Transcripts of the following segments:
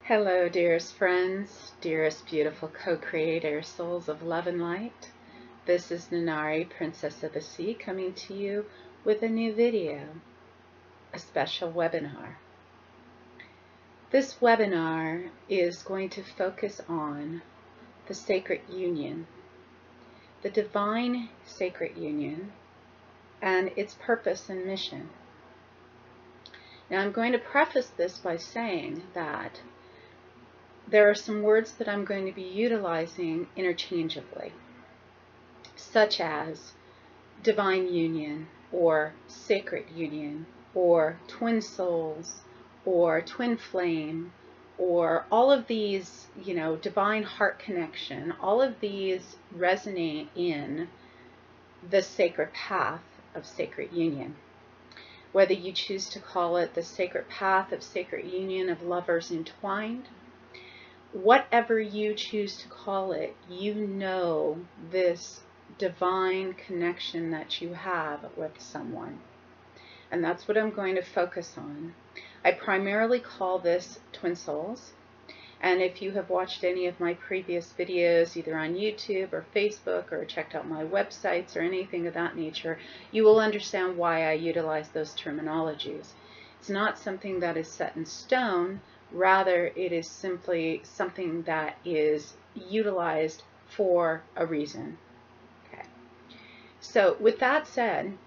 Hello, dearest friends, dearest beautiful co-creators, souls of love and light. This is Nenari, Princess of the Sea, coming to you with a new video, a special webinar. This webinar is going to focus on the sacred union, the divine sacred union, and its purpose and mission. Now, I'm going to preface this by saying that there are some words that I'm going to be utilizing interchangeably, such as divine union, or sacred union, or twin souls, or twin flame, or all of these, divine heart connection. All of these resonate in the sacred path of sacred union. Whether you choose to call it the sacred path of sacred union of lovers entwined, whatever you choose to call it, you know this divine connection that you have with someone. And that's what I'm going to focus on. I primarily call this twin souls. And if you have watched any of my previous videos, either on YouTube or Facebook, or checked out my websites or anything of that nature, you will understand why I utilize those terminologies. It's not something that is set in stone. Rather, it is simply something that is utilized for a reason. Okay. So with that said,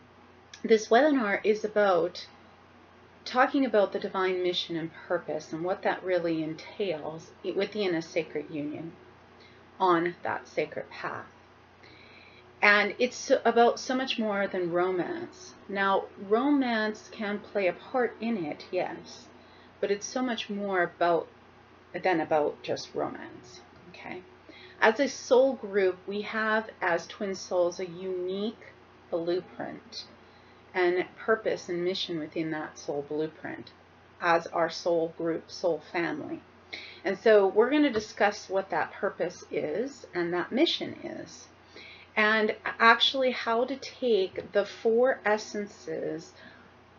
this webinar is about talking about the divine mission and purpose and what that really entails within a sacred union on that sacred path. And it's about so much more than romance. Now, romance can play a part in it, yes. But it's so much more than about just romance, okay? As a soul group, we have, as twin souls, a unique blueprint and purpose and mission within that soul blueprint as our soul group, soul family. And so we're going to discuss what that purpose is and that mission is, and actually how to take the four essences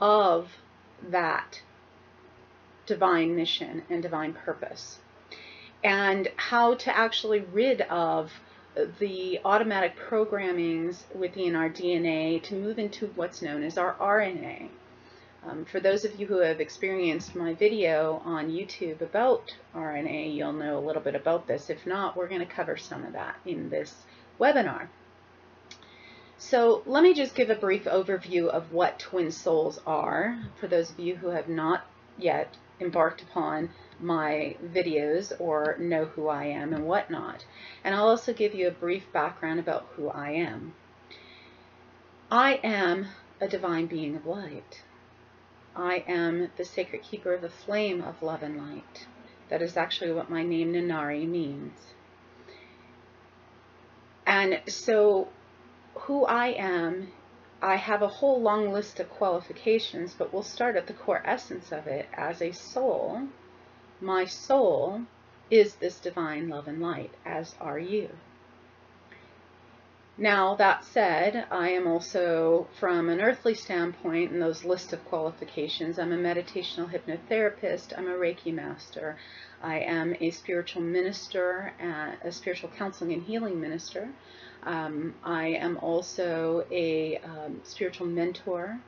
of that divine mission and divine purpose, and how to actually rid of the automatic programmings within our DNA to move into what's known as our RNA. For those of you who have experienced my video on YouTube about RNA, you'll know a little bit about this. If not, we're going to cover some of that in this webinar. So let me just give a brief overview of what twin souls are, for those of you who have not yet embarked upon my videos or know who I am and whatnot. And I'll also give you a brief background about who I am. I am a divine being of light. I am the sacred keeper of the flame of love and light. That is actually what my name Nenari means. And so who I am, I have a whole long list of qualifications, but we'll start at the core essence of it. As a soul, my soul is this divine love and light, as are you. Now, that said, I am also, from an earthly standpoint, in those list of qualifications, I'm a meditational hypnotherapist, I'm a Reiki master, I am a spiritual minister, a spiritual counseling and healing minister. I am also a spiritual mentor,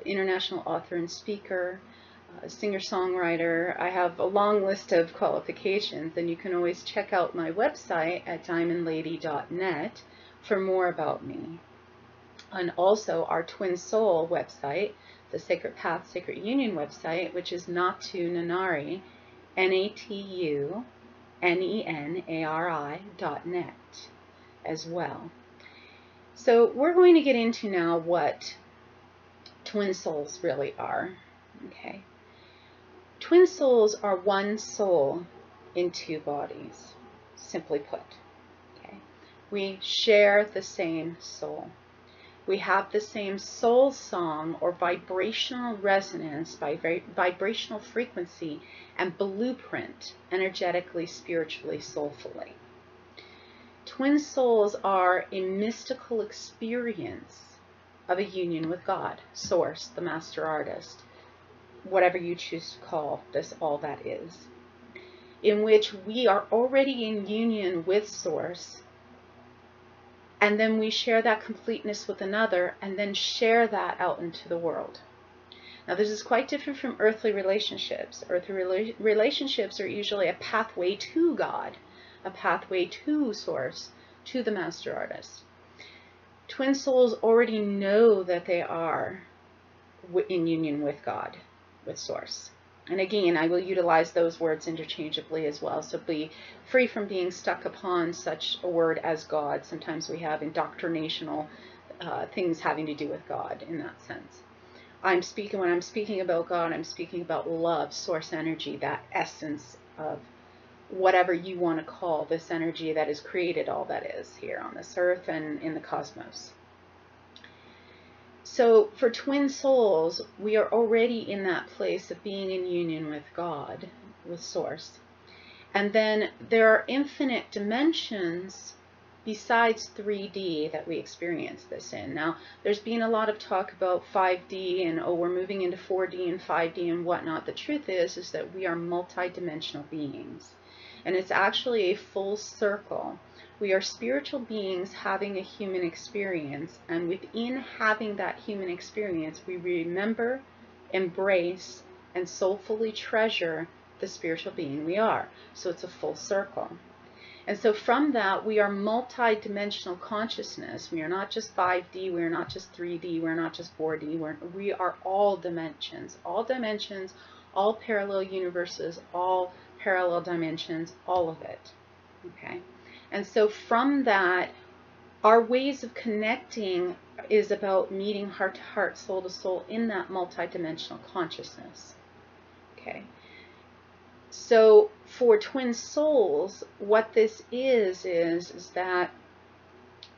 international author and speaker, singer-songwriter. I have a long list of qualifications, and you can always check out my website at diamondlady.net for more about me. And also our Twin Soul website, the Sacred Path, Sacred Union website, which is Natu Nenari, NATUNENARI.net as well. So we're going to get into now what twin souls really are. Okay. Twin souls are one soul in two bodies, simply put. Okay. We share the same soul. We have the same soul song or vibrational resonance, vibrational frequency, and blueprint, energetically, spiritually, soulfully. Twin souls are a mystical experience of a union with God, Source, the Master Artist, whatever you choose to call this, all that is. in which we are already in union with Source, and then we share that completeness with another, and then share that out into the world. Now, this is quite different from earthly relationships. Earthly relationships are usually a pathway to God, a pathway to Source, to the Master Artist. Twin souls already know that they are in union with God, with Source. And again, I will utilize those words interchangeably as well, so be free from being stuck upon such a word as God. Sometimes we have indoctrinational things having to do with God in that sense. When I'm speaking about God, I'm speaking about love, Source energy, that essence of whatever you want to call this energy that has created all that is here on this earth and in the cosmos. So for twin souls, we are already in that place of being in union with God, with Source. And then there are infinite dimensions besides 3D that we experience this in. Now, there's been a lot of talk about 5D and, oh, we're moving into 4D and 5D and whatnot. The truth is that we are multidimensional beings. And it's actually a full circle. We are spiritual beings having a human experience, and within having that human experience, we remember, embrace, and soulfully treasure the spiritual being we are. So it's a full circle. And so from that, we are multi-dimensional consciousness. We are not just 5D, we are not just 3D, we're not just 4D, we are all dimensions, all parallel universes, all parallel dimensions, all of it. Okay? And so from that, our ways of connecting is about meeting heart to heart, soul to soul in that multi-dimensional consciousness. Okay? So for twin souls, what this is that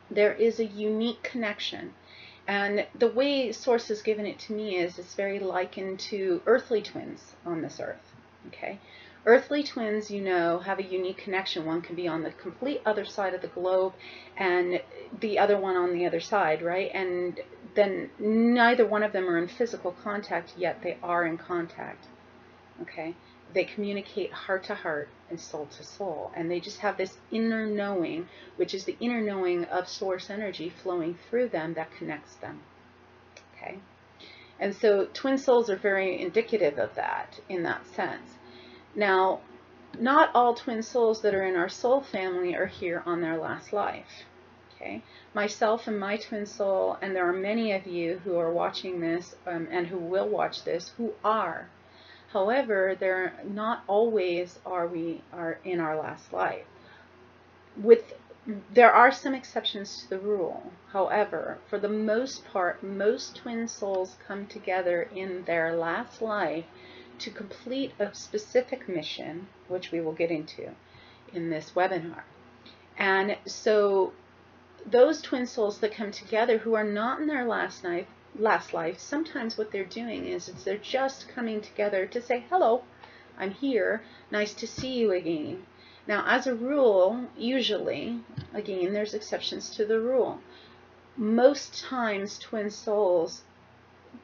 there is a unique connection. And the way Source has given it to me is it's very likened to earthly twins on this earth. Okay? Earthly twins, you know, have a unique connection. One can be on the complete other side of the globe and the other one on the other side, right? And then neither one of them are in physical contact, yet they are in contact. Okay? They communicate heart to heart and soul to soul. And they just have this inner knowing, which is the inner knowing of Source energy flowing through them that connects them. Okay? And so twin souls are very indicative of that in that sense. Now, not all twin souls that are in our soul family are here on their last life. Okay? Myself and my twin soul, and there are many of you who are watching this and who will watch this, who are. However, they're not always are in our last life. There are some exceptions to the rule. However, for the most part, most twin souls come together in their last life to complete a specific mission, which we will get into in this webinar. And so those twin souls that come together who are not in their last life, sometimes what they're doing is they're just coming together to say, hello, I'm here, nice to see you again. Now, as a rule, usually, again, there's exceptions to the rule. Most times twin souls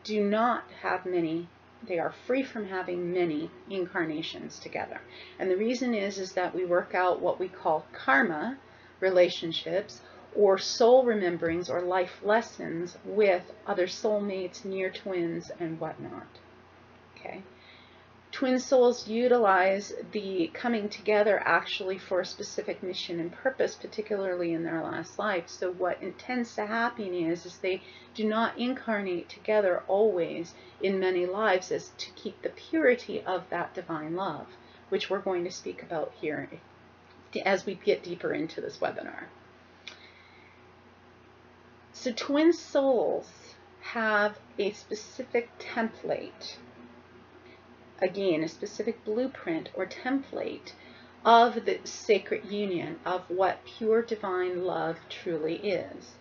do not have many. They are free from having many incarnations together. And the reason is that we work out what we call karma relationships or soul rememberings or life lessons with other soulmates, near twins, and whatnot. Okay? Twin souls utilize the coming together actually for a specific mission and purpose, particularly in their last life. So what tends to happen is they do not incarnate together always in many lives as to keep the purity of that divine love, which we're going to speak about here as we get deeper into this webinar. So twin souls have a specific template. Again, a specific blueprint or template of the sacred union of what pure divine love truly is.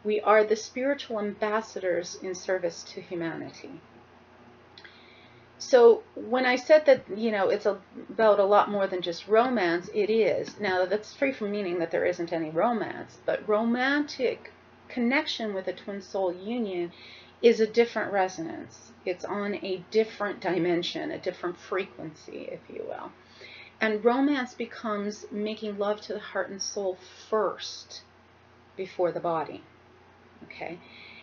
We are the spiritual ambassadors in service to humanity. So when I said that, you know, it's about a lot more than just romance, it is. Now, that's free from meaning that there isn't any romance, but romantic connection with a twin soul union is a different resonance. It's on a different dimension, a different frequency, if you will. And romance becomes making love to the heart and soul first before the body. Okay?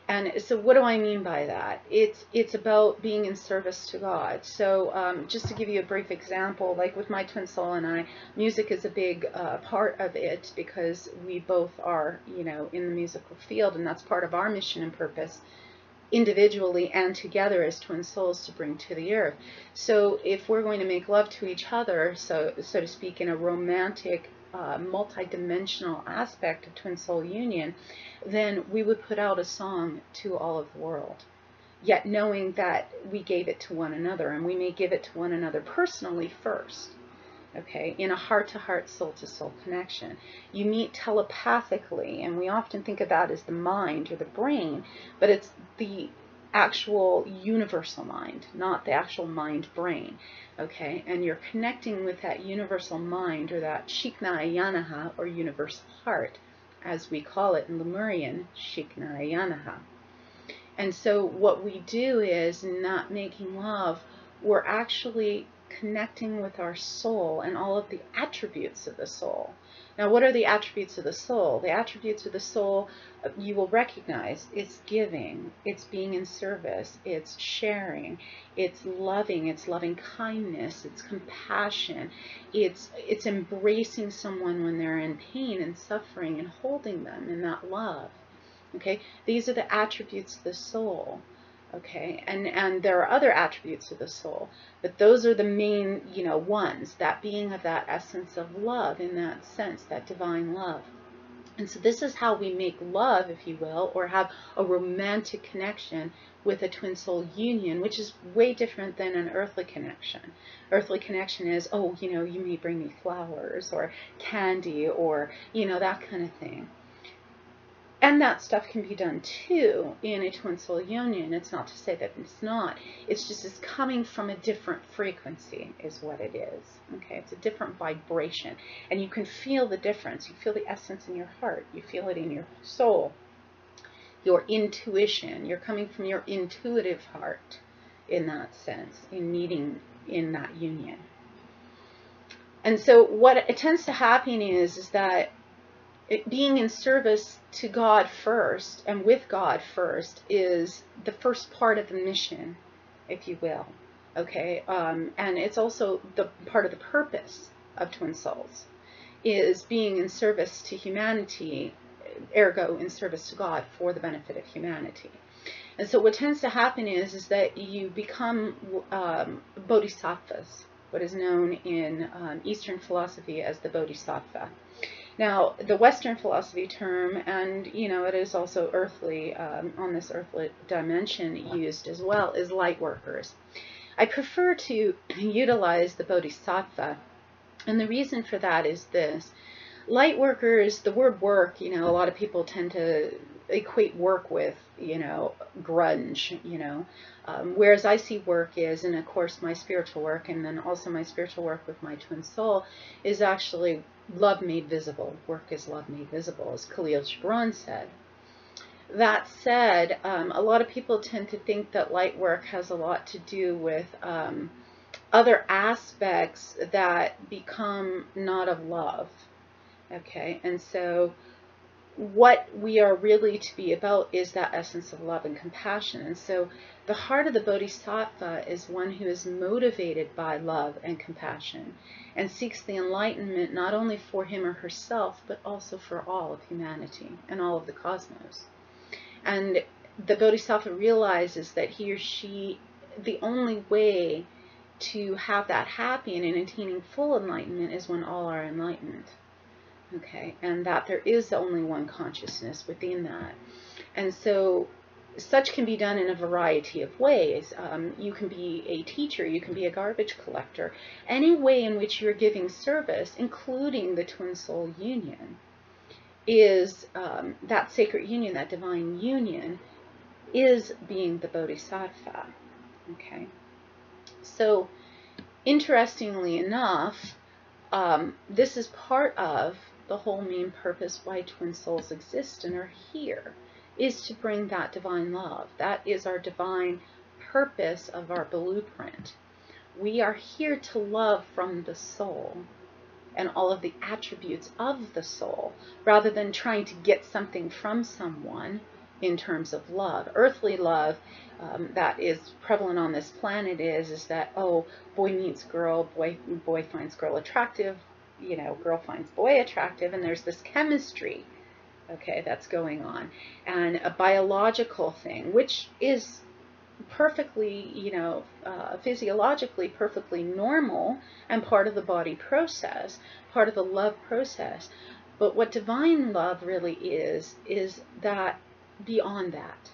And so what do I mean by that? It's about being in service to God. So just to give you a brief example, like with my twin soul and I, music is a big part of it, because we both are, you know, in the musical field, and that's part of our mission and purpose, individually and together as twin souls, to bring to the earth. So if we're going to make love to each other, so to speak, in a romantic, multi-dimensional aspect of twin soul union, then we would put out a song to all of the world, yet knowing that we gave it to one another, and we may give it to one another personally first. Okay, in a heart-to-heart, soul-to-soul connection. You meet telepathically, and we often think of that as the mind or the brain, but it's the actual universal mind, not the actual mind-brain. Okay, and you're connecting with that universal mind, or that Sheekna Ayjana, or universal heart, as we call it in Lemurian, Sheekna Ayjana. And so what we do is, not making love, we're actually connecting with our soul and all of the attributes of the soul. Now, what are the attributes of the soul? The attributes of the soul, you will recognize, it's giving, it's being in service, it's sharing, it's loving kindness, it's compassion, it's embracing someone when they're in pain and suffering and holding them in that love. Okay, these are the attributes of the soul. Okay, and there are other attributes of the soul, but those are the main, you know, ones, that being of that essence of love, in that sense, that divine love. And so this is how we make love, if you will, or have a romantic connection with a twin soul union, which is way different than an earthly connection. Earthly connection is, oh, you know, you may bring me flowers or candy, or, you know, that kind of thing. And that stuff can be done too in a twin soul union. It's not to say that it's not. It's just it's coming from a different frequency is what it is. Okay, it's a different vibration. And you can feel the difference. You feel the essence in your heart. You feel it in your soul. Your intuition. You're coming from your intuitive heart in that sense, in meeting in that union. And so what it tends to happen is that being in service to God first and with God first is the first part of the mission, if you will. Okay, and it's also the part of the purpose of twin souls, is being in service to humanity, ergo in service to God for the benefit of humanity. And so what tends to happen is that you become bodhisattvas, what is known in Eastern philosophy as the bodhisattva. Now, the Western philosophy term, and, you know, it is also earthly, on this earthly dimension used as well, is light workers. I prefer to utilize the bodhisattva, and the reason for that is this. Light workers, the word work, you know, a lot of people tend to equate work with, you know, grunge, you know, whereas I see work is, and of course my spiritual work, and then also my spiritual work with my twin soul, is actually love made visible. Work is love made visible, as Khalil Gibran said. That said, a lot of people tend to think that light work has a lot to do with other aspects that become not of love. Okay, and so what we are really to be about is that essence of love and compassion. And so the heart of the bodhisattva is one who is motivated by love and compassion and seeks the enlightenment not only for him or herself, but also for all of humanity and all of the cosmos. And the bodhisattva realizes that he or she, the only way to have that happy and in attaining full enlightenment is when all are enlightened. Okay, and that there is only one consciousness within that. And so such can be done in a variety of ways. You can be a teacher, you can be a garbage collector. Any way in which you're giving service, including the twin soul union, is that sacred union, that divine union, is being the bodhisattva. Okay, so interestingly enough, this is part of the whole main purpose why twin souls exist and are here, is to bring that divine love. That is our divine purpose of our blueprint. We are here to love from the soul and all of the attributes of the soul, rather than trying to get something from someone in terms of love. Earthly love that is prevalent on this planet is that, oh, boy meets girl, boy finds girl attractive, you know, girl finds boy attractive, and there's this chemistry, okay, that's going on, and a biological thing, which is perfectly, you know, physiologically perfectly normal and part of the body process, part of the love process. But what divine love really is that beyond that.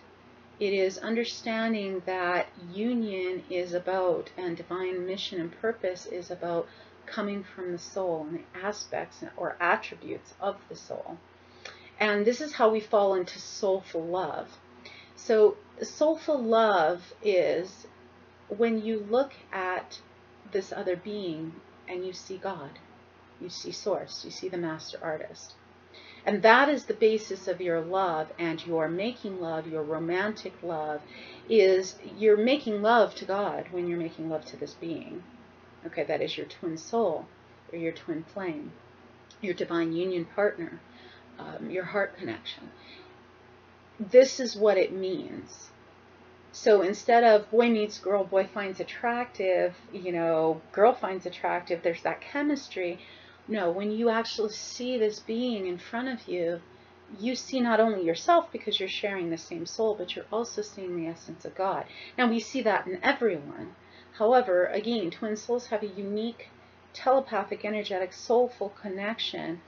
It is understanding that union is about, and divine mission and purpose is about, coming from the soul and the aspects or attributes of the soul. And this is how we fall into soulful love. So soulful love is when you look at this other being and you see God, you see Source, you see the Master Artist. And that is the basis of your love, and your making love, your romantic love, is you're making love to God when you're making love to this being. Okay, that is your twin soul, or your twin flame, your divine union partner, your heart connection. This is what it means. So instead of boy meets girl, boy finds attractive, you know, girl finds attractive, there's that chemistry. No, when you actually see this being in front of you, you see not only yourself because you're sharing the same soul, but you're also seeing the essence of God. Now we see that in everyone. However, again, twin souls have a unique telepathic, energetic, soulful connection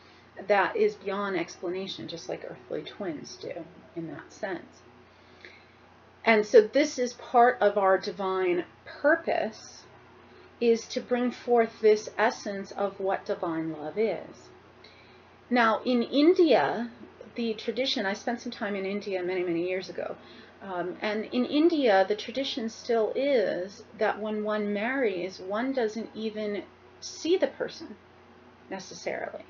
that is beyond explanation, just like earthly twins do in that sense. And so this is part of our divine purpose, is to bring forth this essence of what divine love is. Now, in India, the tradition, I spent some time in India many, many years ago, and in India, the tradition still is that when one marries, one doesn't even see the person necessarily.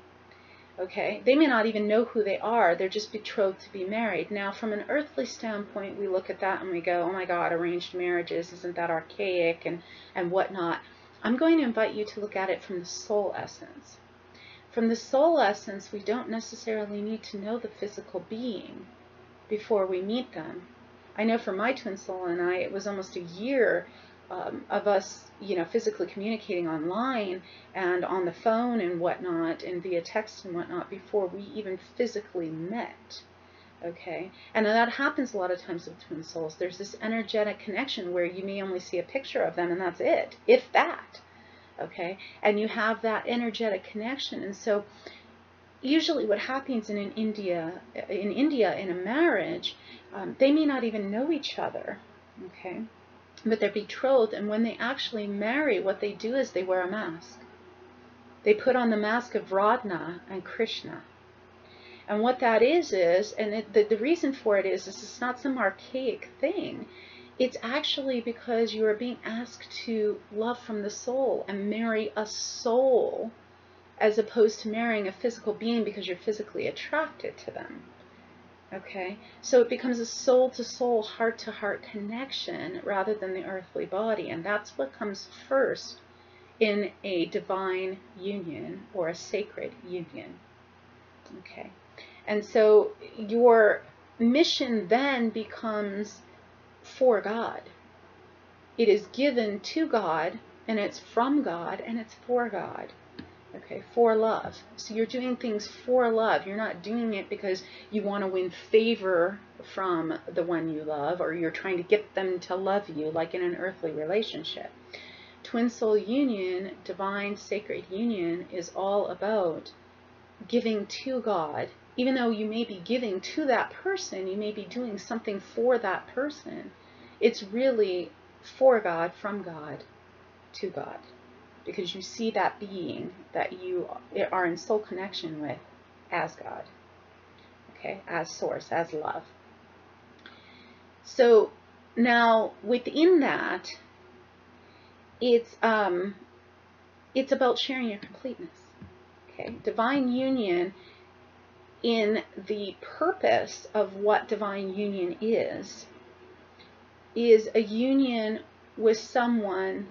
Okay, they may not even know who they are. They're just betrothed to be married. Now, from an earthly standpoint, we look at that and we go, oh my God, arranged marriages, isn't that archaic and whatnot. I'm going to invite you to look at it from the soul essence. From the soul essence, we don't necessarily need to know the physical being before we meet them. I know for my twin soul and I, it was almost a year of us, you know, physically communicating online and on the phone and whatnot, and via text and whatnot, before we even physically met. Okay, and that happens a lot of times with twin souls. There's this energetic connection where you may only see a picture of them and that's it, if that. Okay, and you have that energetic connection. And so usually what happens in India in a marriage, they may not even know each other. Okay, but they're betrothed, and when they actually marry, what they do is they wear a mask. They put on the mask of Radha and Krishna. And what that is and the reason for it is it's not some archaic thing. It's actually because you are being asked to love from the soul and marry a soul, as opposed to marrying a physical being because you're physically attracted to them. Okay, so it becomes a soul-to-soul, heart-to-heart connection rather than the earthly body, and that's what comes first in a divine union or a sacred union. Okay, and so your mission then becomes for God. It is given to God, and it's from God, and it's for God. Okay, for love. So you're doing things for love. You're not doing it because you want to win favor from the one you love, or you're trying to get them to love you like in an earthly relationship. Twin soul union, divine sacred union, is all about giving to God. Even though you may be giving to that person, you may be doing something for that person, it's really for God, from God, to God. Because you see that being that you are in soul connection with as God, okay, as source, as love. So now within that, it's about sharing your completeness. Okay, divine union, in the purpose of what divine union is a union with someone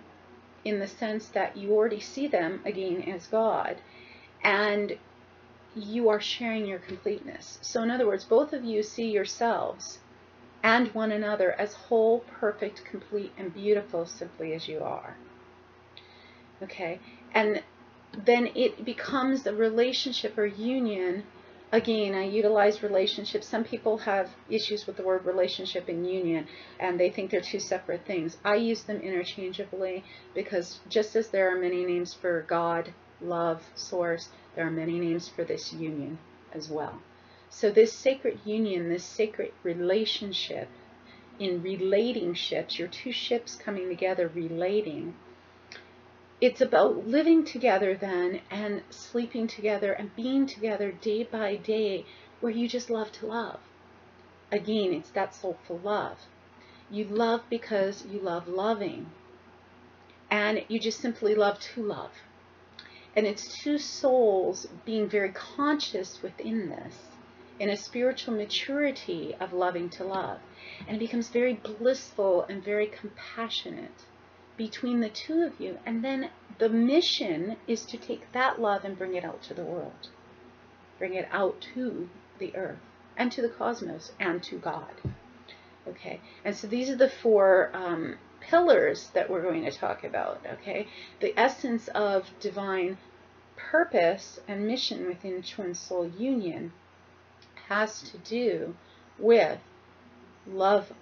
in the sense that you already see them again as God, and you are sharing your completeness. So in other words, both of you see yourselves and one another as whole, perfect, complete, and beautiful, simply as you are. Okay, and then it becomes a relationship or union. Again, I utilize relationships. Some people have issues with the word relationship and union, and they think they're two separate things. I use them interchangeably because just as there are many names for God, love, source, there are many names for this union as well. So this sacred union, this sacred relationship, in relating ships, your two ships coming together, relating, it's about living together then and sleeping together and being together day by day, where you just love to love. Again, it's that soulful love. You love because you love loving, and you just simply love to love. And it's two souls being very conscious within this, in a spiritual maturity of loving to love. And it becomes very blissful and very compassionate between the two of you. And then the mission is to take that love and bring it out to the world. Bring it out to the earth and to the cosmos and to God. Okay, and so these are the four pillars that we're going to talk about. Okay, the essence of divine purpose and mission within twin soul union has to do with love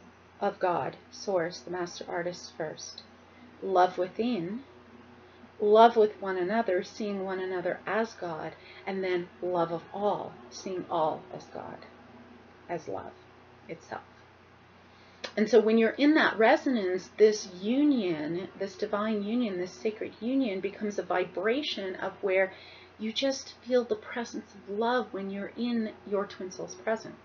of God, source, the master artist first. Love within, love with one another, seeing one another as God, and then love of all, seeing all as God, as love itself. And so when you're in that resonance, this union, this divine union, this sacred union becomes a vibration of where you just feel the presence of love when you're in your twin soul's presence.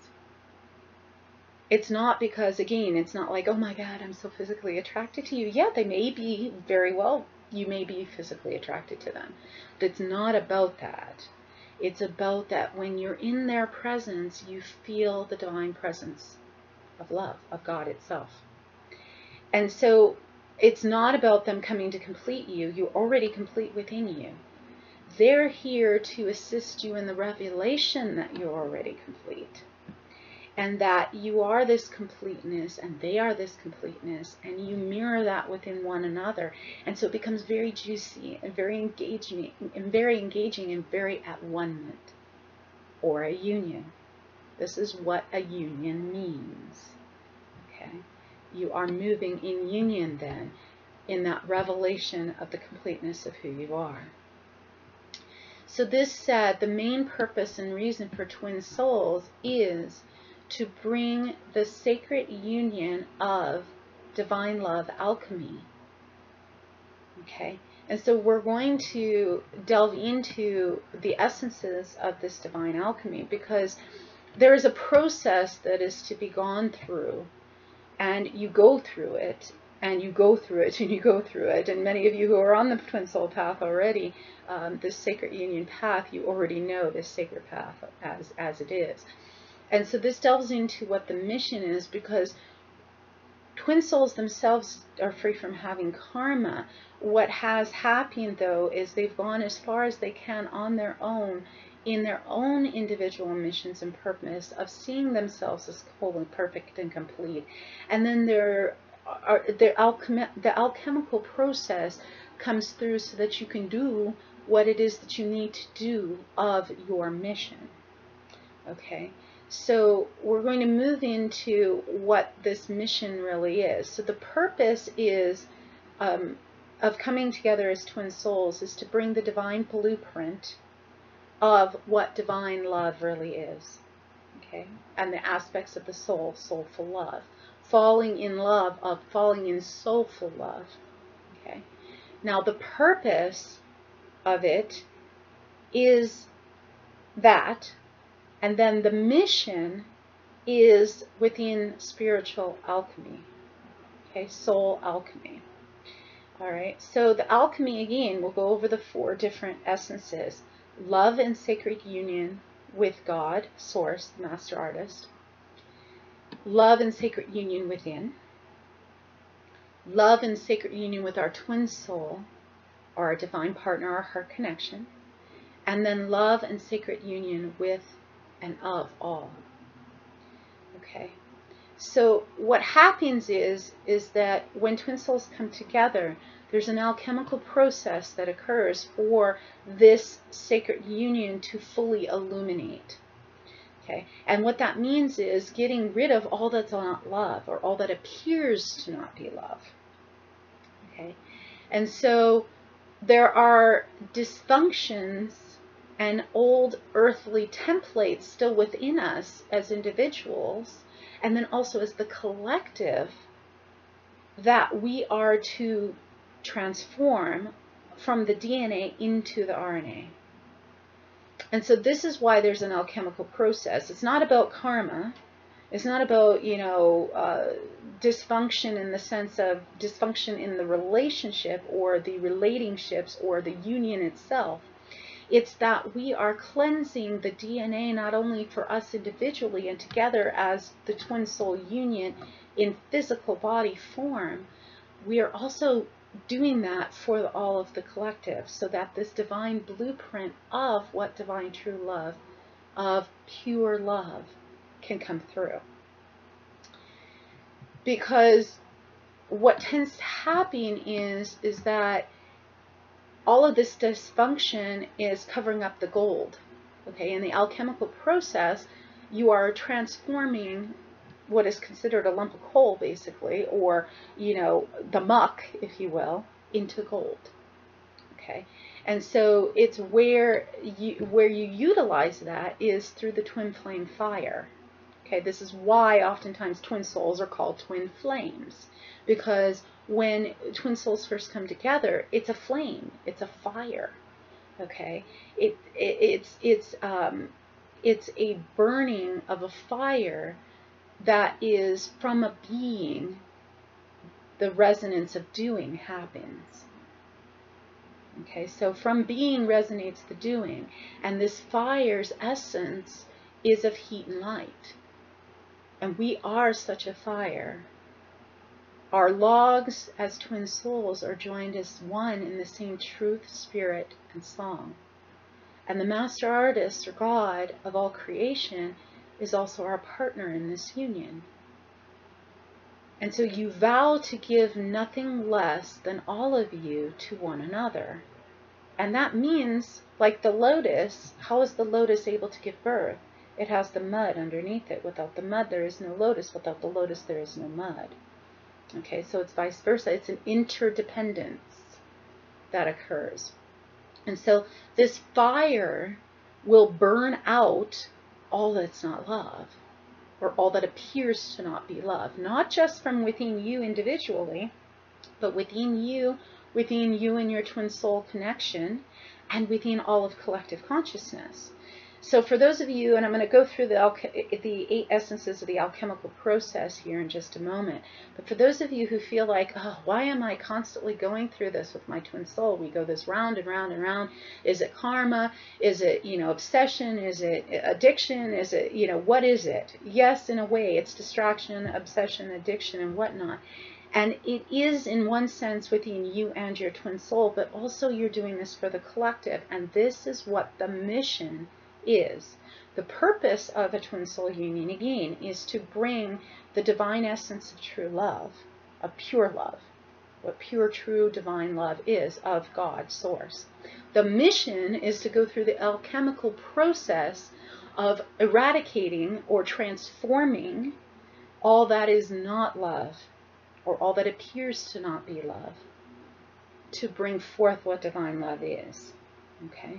It's not because, again, it's not like, oh my God, I'm so physically attracted to you. Yeah, they may be, very well, you may be physically attracted to them. But it's not about that. It's about that when you're in their presence, you feel the divine presence of love, of God itself. And so it's not about them coming to complete you. You're already complete within you. They're here to assist you in the revelation that you're already complete. And that you are this completeness and they are this completeness, and you mirror that within one another. And so it becomes very juicy and very engaging and very at one-ment, or a union. This is what a union means. Okay? You are moving in union then, in that revelation of the completeness of who you are. So this said, the main purpose and reason for twin souls is to bring the sacred union of divine love alchemy. Okay, and so we're going to delve into the essences of this divine alchemy, because there is a process that is to be gone through, and you go through it, and you go through it, and you go through it. And many of you who are on the twin soul path already, this sacred union path, you already know this sacred path as it is. And so this delves into what the mission is, because twin souls themselves are free from having karma. What has happened, though, is they've gone as far as they can on their own, in their own individual missions and purpose of seeing themselves as whole and perfect and complete. And then the alchemical process comes through so that you can do what it is that you need to do of your mission. Okay? So we're going to move into what this mission really is. So the purpose is of coming together as twin souls is to bring the divine blueprint of what divine love really is. Okay? And the aspects of the soul, soulful love. Falling in love, of falling in soulful love. Okay? Now the purpose of it is that. And then the mission is within spiritual alchemy, okay, soul alchemy. All right, so the alchemy, again, we'll go over the four different essences. Love and sacred union with God, source, the master artist. Love and sacred union within. love and sacred union with our twin soul, or our divine partner, our heart connection, and then love and sacred union with and of all. Okay, so what happens is that when twin souls come together, there's an alchemical process that occurs for this sacred union to fully illuminate. Okay, and what that means is getting rid of all that's not love, or all that appears to not be love. Okay, and so there are dysfunctions and old earthly templates still within us as individuals, and then also as the collective, that we are to transform from the DNA into the RNA. And so this is why there's an alchemical process. It's not about karma. It's not about, dysfunction in the sense of dysfunction in the relationship or the relationships or the union itself. It's that we are cleansing the DNA not only for us individually and together as the twin soul union in physical body form, we are also doing that for all of the collective, so that this divine blueprint of what divine true love, of pure love, can come through. Because what tends to happen is that all of this dysfunction is covering up the gold. Okay, in the alchemical process, you are transforming what is considered a lump of coal, basically, or, the muck, if you will, into gold. Okay, and so it's where you utilize that is through the twin flame fire. Okay, this is why oftentimes twin souls are called twin flames, because when twin souls first come together, it's a flame, it's a fire. Okay, it's a burning of a fire that is from a being. The resonance of doing happens. Okay, so from being resonates the doing, and this fire's essence is of heat and light. And we are such a fire. Our logs as twin souls are joined as one in the same truth, spirit, and song. And the master artist, or God, of all creation is also our partner in this union. And so you vow to give nothing less than all of you to one another. And that means, like the lotus, how is the lotus able to give birth? It has the mud underneath it. Without the mud, there is no lotus. Without the lotus, there is no mud. Okay, so it's vice versa. It's an interdependence that occurs. And so this fire will burn out all that's not love, or all that appears to not be love. Not just from within you individually, but within you and your twin soul connection, and within all of collective consciousness. So for those of you, and I'm going to go through the 8 essences of the alchemical process here in just a moment, but for those of you who feel like, oh, why am I constantly going through this with my twin soul? We go this round and round and round. Is it karma? Is it, obsession? Is it addiction? Is it, what is it? Yes, in a way, it's distraction, obsession, addiction, and whatnot. And it is, in one sense, within you and your twin soul, but also you're doing this for the collective. And this is what the mission is. The purpose of a twin soul union, again, is to bring the divine essence of true love, of pure love, what pure, true, divine love is of God, source. The mission is to go through the alchemical process of eradicating or transforming all that is not love, or all that appears to not be love, to bring forth what divine love is. Okay?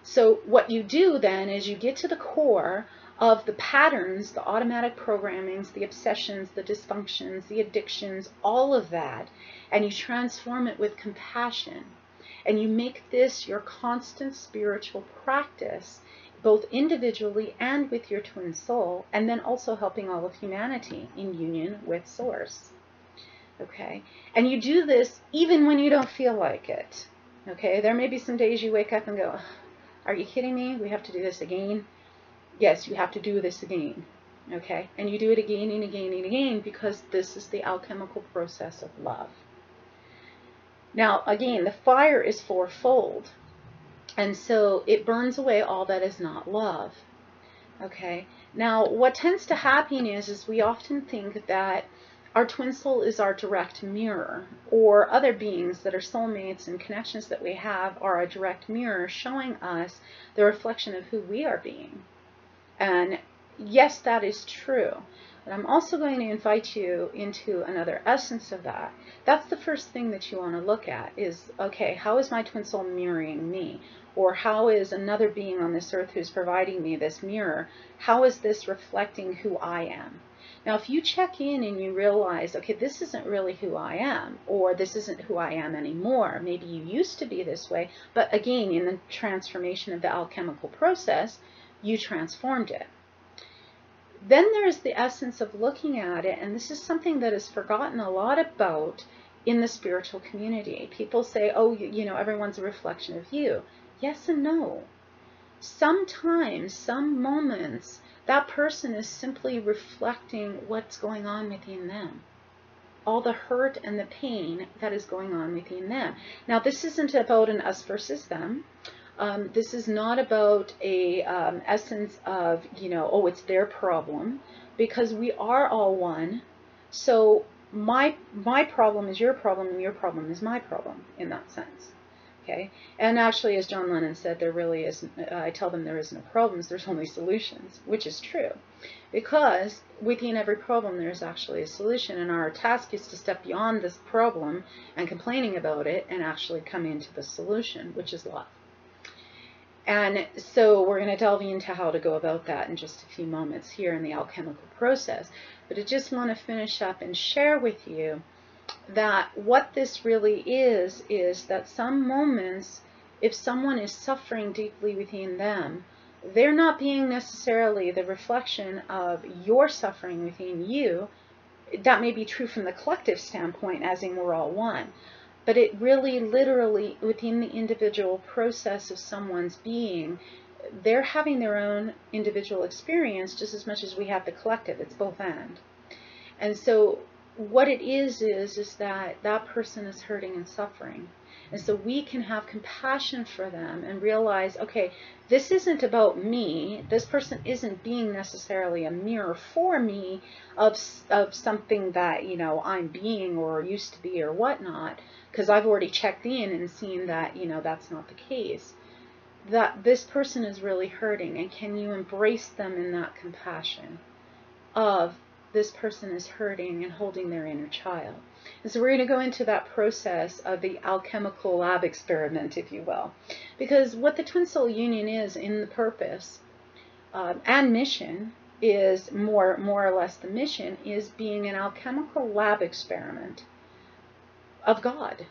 So what you do then is you get to the core of the patterns, the automatic programmings, the obsessions, the dysfunctions, the addictions, all of that, and you transform it with compassion. And you make this your constant spiritual practice, both individually and with your twin soul, and then also helping all of humanity in union with Source. Okay? And you do this even when you don't feel like it. Okay? There may be some days you wake up and go, are you kidding me? We have to do this again? Yes, you have to do this again. Okay, and you do it again and again and again because this is the alchemical process of love. Now, again, the fire is fourfold, and so it burns away all that is not love. Okay, now what tends to happen is we often think that our twin soul is our direct mirror, or other beings that are soulmates and connections that we have are a direct mirror showing us the reflection of who we are being. And yes, that is true. But I'm also going to invite you into another essence of that. That's the first thing that you want to look at is, okay, how is my twin soul mirroring me? Or how is another being on this earth who's providing me this mirror, how is this reflecting who I am? Now, if you check in and you realize, okay, this isn't really who I am, or this isn't who I am anymore. Maybe you used to be this way, but again, in the transformation of the alchemical process, you transformed it. Then there's the essence of looking at it, and this is something that is forgotten a lot about in the spiritual community. People say, oh, you know, everyone's a reflection of you. Yes and no. Sometimes, some moments, that person is simply reflecting what's going on within them. All the hurt and the pain that is going on within them. Now, this isn't about an us versus them. This is not about a essence of, you know, oh, it's their problem, because we are all one. So my problem is your problem, and your problem is my problem in that sense. Okay, and actually, as John Lennon said, there really isn't. I tell them there is no problems. There's only solutions, which is true, because within every problem there is actually a solution, and our task is to step beyond this problem and complaining about it, and actually come into the solution, which is love. And so we're going to delve into how to go about that in just a few moments here in the alchemical process. But I just want to finish up and share with you that what this really is that some moments, if someone is suffering deeply within them, they're not being necessarily the reflection of your suffering within you. That may be true from the collective standpoint, as in we're all one. But it really, literally, within the individual process of someone's being, they're having their own individual experience just as much as we have the collective. It's both and. And so what it is that that person is hurting and suffering. And so we can have compassion for them and realize, okay, this isn't about me. This person isn't being necessarily a mirror for me of something that, you know, I'm being or used to be or whatnot, because I've already checked in and seen that, you know, that's not the case. That this person is really hurting, and can you embrace them in that compassion of this person is hurting and holding their inner child. And so we're going to go into that process of the alchemical lab experiment, if you will. Because what the twin soul union is in the purpose and mission is more or less the mission is being an alchemical lab experiment of God,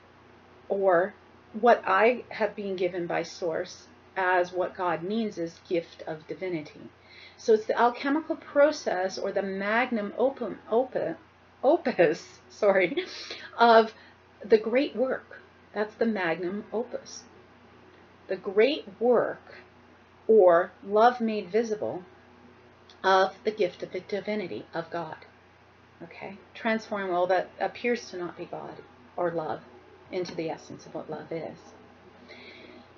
or what I have been given by Source as what God means is gift of divinity. So it's the alchemical process, or the magnum opus, of the great work. That's the magnum opus. The great work, or love made visible, of the gift of the divinity of God. Okay? Transform all that appears to not be God or love into the essence of what love is.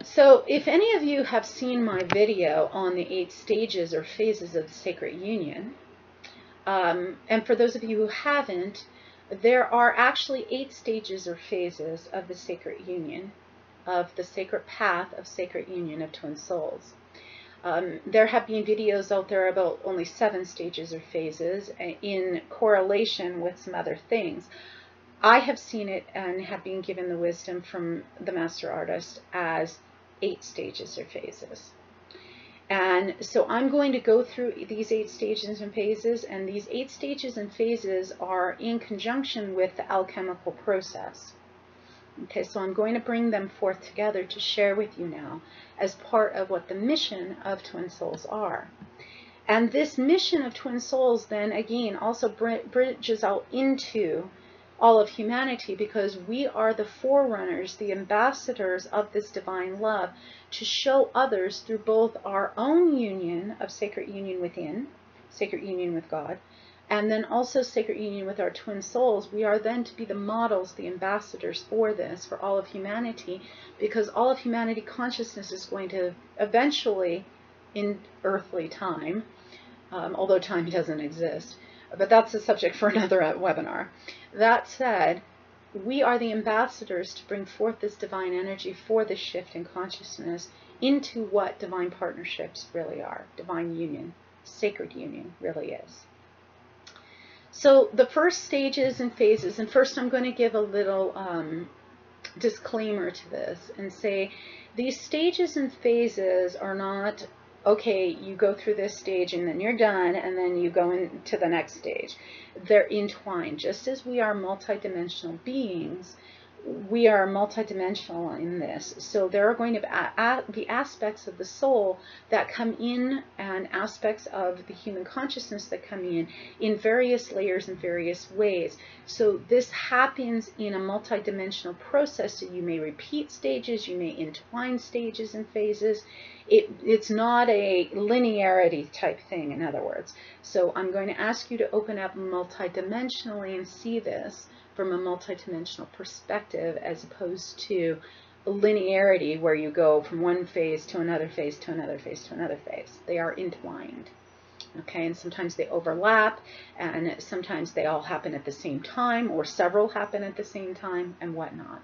So if any of you have seen my video on the 8 stages or phases of the sacred union, and for those of you who haven't, there are actually 8 stages or phases of the sacred union, of the sacred path of sacred union of twin souls. There have been videos out there about only 7 stages or phases in correlation with some other things. I have seen it and have been given the wisdom from the master artist as 8 stages or phases. And so I'm going to go through these 8 stages and phases, and these 8 stages and phases are in conjunction with the alchemical process. Okay, so I'm going to bring them forth together to share with you now as part of what the mission of twin souls are. And this mission of twin souls then again also bridges out into all of humanity, because we are the forerunners, the ambassadors of this divine love, to show others through both our own union of sacred union within, sacred union with God, and then also sacred union with our twin souls, we are then to be the models, the ambassadors for this, for all of humanity, because all of humanity consciousness is going to eventually, in earthly time, although time doesn't exist, but that's a subject for another webinar. That said, we are the ambassadors to bring forth this divine energy for this shift in consciousness into what divine partnerships really are, divine union, sacred union really is. So the first stages and phases, and first I'm going to give a little disclaimer to this and say these stages and phases are not, okay, you go through this stage and then you're done and then you go into the next stage. They're entwined. Just as we are multidimensional beings, we are multidimensional in this. So there are going to be aspects of the soul that come in and aspects of the human consciousness that come in various layers and various ways. So this happens in a multidimensional process. So you may repeat stages, you may entwine stages and phases. It's not a linearity type thing, in other words. So I'm going to ask you to open up multidimensionally and see this from a multidimensional perspective, as opposed to linearity where you go from one phase to another phase to another phase to another phase. They are entwined. Okay, and sometimes they overlap, and sometimes they all happen at the same time, or several happen at the same time, and whatnot.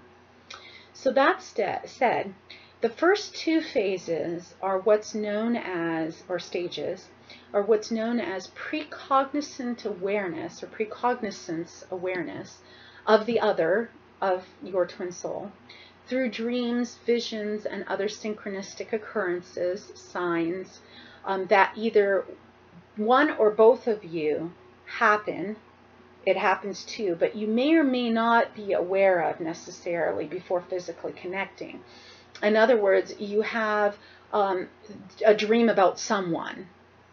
So that said, the first two phases are what's known as, or stages, are what's known as precognizant awareness, or precognizance awareness of the other, of your twin soul, through dreams, visions, and other synchronistic occurrences, signs, that either one or both of you happen. It happens too, but you may or may not be aware of necessarily before physically connecting. In other words, you have a dream about someone,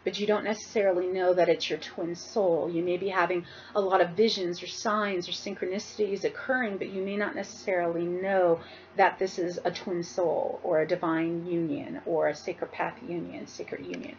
but you don't necessarily know that it's your twin soul. You may be having a lot of visions or signs or synchronicities occurring, but you may not necessarily know that this is a twin soul or a divine union or a sacred path union, sacred union.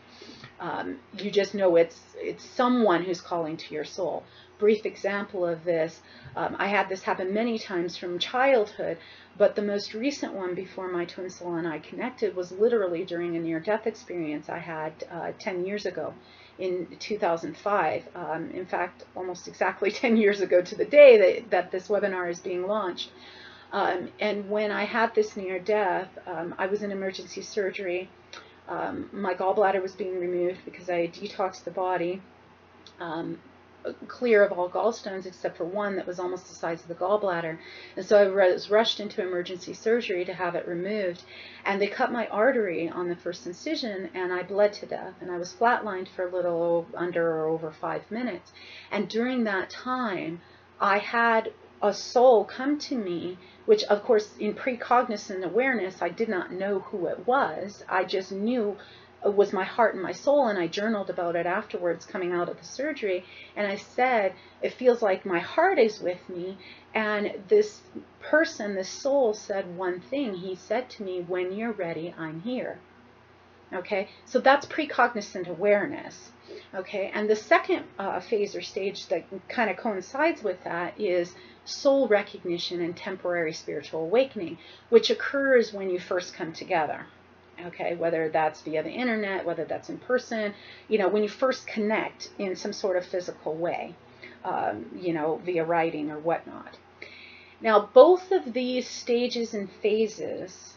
You just know it's someone who's calling to your soul. Brief example of this, I had this happen many times from childhood, but the most recent one before my twin soul and I connected was literally during a near-death experience I had 10 years ago in 2005. In fact, almost exactly 10 years ago to the day that this webinar is being launched. And when I had this near-death, I was in emergency surgery. My gallbladder was being removed because I had detoxed the body, clear of all gallstones except for one that was almost the size of the gallbladder. And so I was rushed into emergency surgery to have it removed. And they cut my artery on the first incision, and I bled to death. And I was flatlined for a little under or over 5 minutes. And during that time, I had a soul come to me, which of course in precognizant awareness, I did not know who it was. I just knew it was my heart and my soul, and I journaled about it afterwards coming out of the surgery. And I said, it feels like my heart is with me. And this person, this soul, said one thing. He said to me, when you're ready, I'm here. Okay, so that's precognizant awareness. Okay, and the second phase or stage that kind of coincides with that is soul recognition and temporary spiritual awakening, which occurs when you first come together. Okay, whether that's via the internet, whether that's in person, you know, when you first connect in some sort of physical way, you know, via writing or whatnot. Now, both of these stages and phases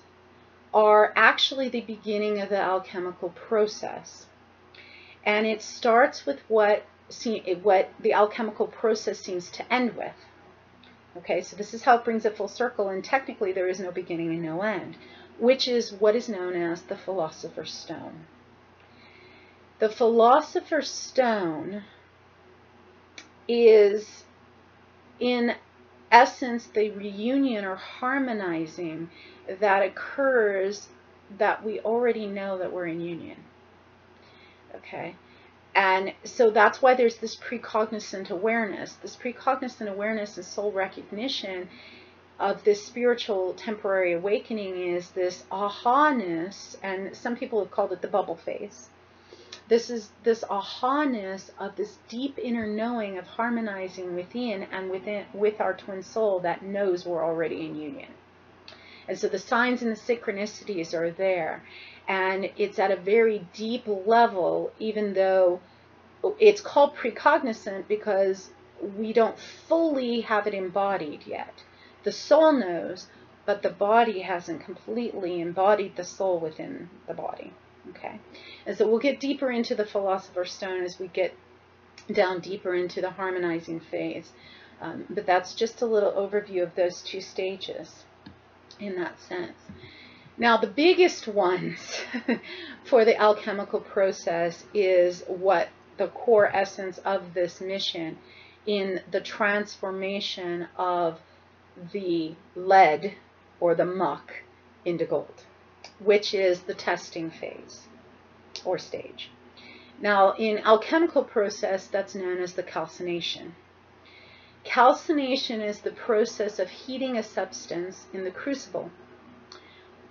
are actually the beginning of the alchemical process. And it starts with what the alchemical process seems to end with. Okay, so this is how it brings it full circle, and technically there is no beginning and no end, which is what is known as the Philosopher's Stone. The Philosopher's Stone is, in essence, the reunion or harmonizing that occurs that we already know that we're in union. Okay, and so that's why there's this precognizant awareness. This precognizant awareness and soul recognition of this spiritual temporary awakening is this aha-ness, and some people have called it the bubble phase. This is this aha-ness of this deep inner knowing of harmonizing within and with our twin soul that knows we're already in union. And so the signs and the synchronicities are there. And it's at a very deep level, even though it's called precognizant because we don't fully have it embodied yet. The soul knows, but the body hasn't completely embodied the soul within the body. Okay, and so we'll get deeper into the Philosopher's Stone as we get down deeper into the harmonizing phase. But that's just a little overview of those two stages in that sense. Now, the biggest ones for the alchemical process is what the core essence of this mission in the transformation of the lead or the muck into gold, which is the testing phase or stage. Now, in alchemical process, that's known as the calcination. Calcination is the process of heating a substance in the crucible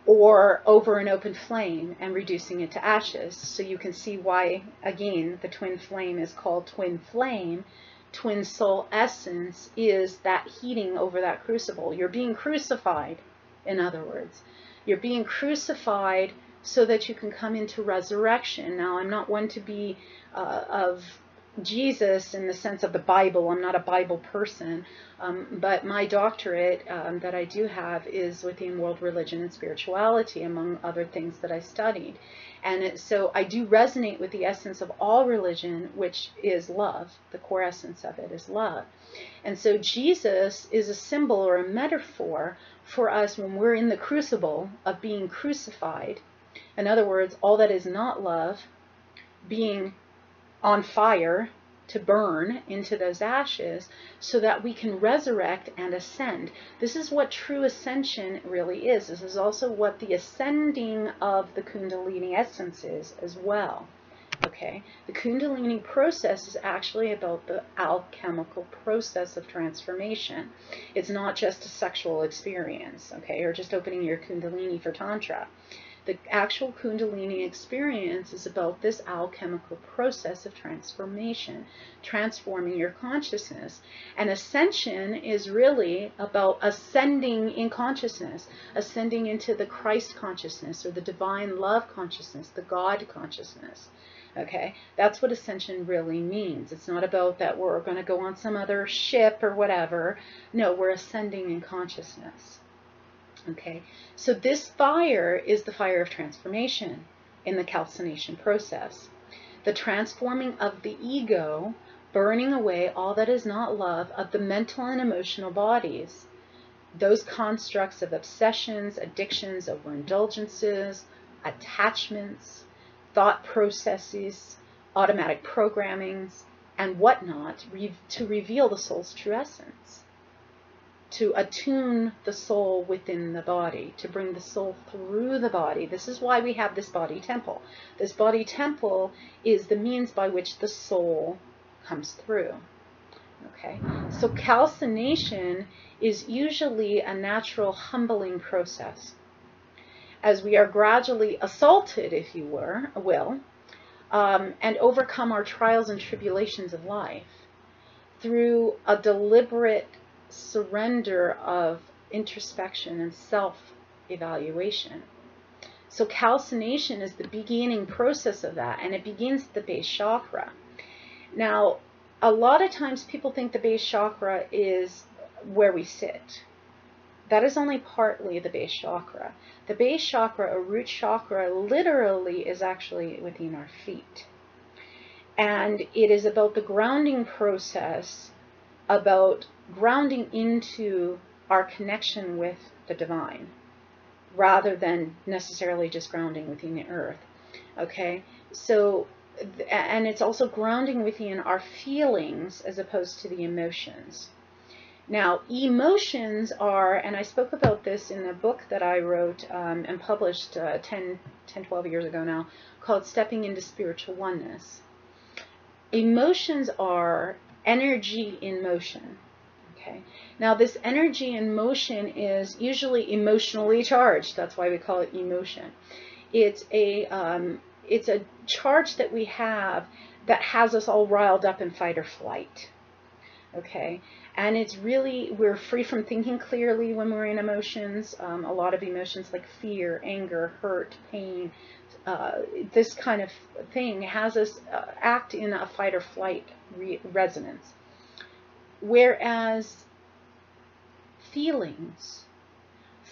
or over an open flame and reducing it to ashes. So you can see why, again, the twin flame is called twin flame. Twin soul essence is that heating over that crucible. You're being crucified, in other words. You're being crucified so that you can come into resurrection. Now, I'm not one to be of Jesus in the sense of the Bible. I'm not a Bible person, but my doctorate that I do have is within world religion and spirituality, among other things that I studied. And so I do resonate with the essence of all religion, which is love. The core essence of it is love. And so Jesus is a symbol or a metaphor for us when we're in the crucible of being crucified. In other words, all that is not love being on fire to burn into those ashes so that we can resurrect and ascend. This is what true ascension really is. This is also what the ascending of the Kundalini essence is as well. Okay, the Kundalini process is actually about the alchemical process of transformation. It's not just a sexual experience, okay, or just opening your Kundalini for Tantra. The actual Kundalini experience is about this alchemical process of transformation, transforming your consciousness. And ascension is really about ascending in consciousness, ascending into the Christ consciousness or the divine love consciousness, the God consciousness. Okay, that's what ascension really means. It's not about that we're going to go on some other ship or whatever. No, we're ascending in consciousness. Okay, so this fire is the fire of transformation in the calcination process. The transforming of the ego, burning away all that is not love of the mental and emotional bodies. Those constructs of obsessions, addictions, overindulgences, attachments, thought processes, automatic programmings, and whatnot, to reveal the soul's true essence. To attune the soul within the body, to bring the soul through the body. This is why we have this body temple. This body temple is the means by which the soul comes through. Okay, so calcination is usually a natural humbling process. As we are gradually assaulted, if you will, and overcome our trials and tribulations of life through a deliberate surrender of introspection and self-evaluation. So calcination is the beginning process of that, and it begins at the base chakra. Now, a lot of times people think the base chakra is where we sit. That is only partly the base chakra. The base chakra, or root chakra, literally is actually within our feet. And it is about the grounding process, about grounding into our connection with the divine, rather than necessarily just grounding within the earth. Okay, so, and it's also grounding within our feelings as opposed to the emotions. Now, emotions are, and I spoke about this in a book that I wrote and published 12 years ago now, called Stepping into Spiritual Oneness. Emotions are energy in motion. Okay. Now, this energy in motion is usually emotionally charged. That's why we call it emotion. It's it's a charge that we have that has us all riled up in fight or flight. Okay, and it's really, we're free from thinking clearly when we're in emotions. A lot of emotions like fear, anger, hurt, pain, this kind of thing has us act in a fight or flight resonance. Whereas feelings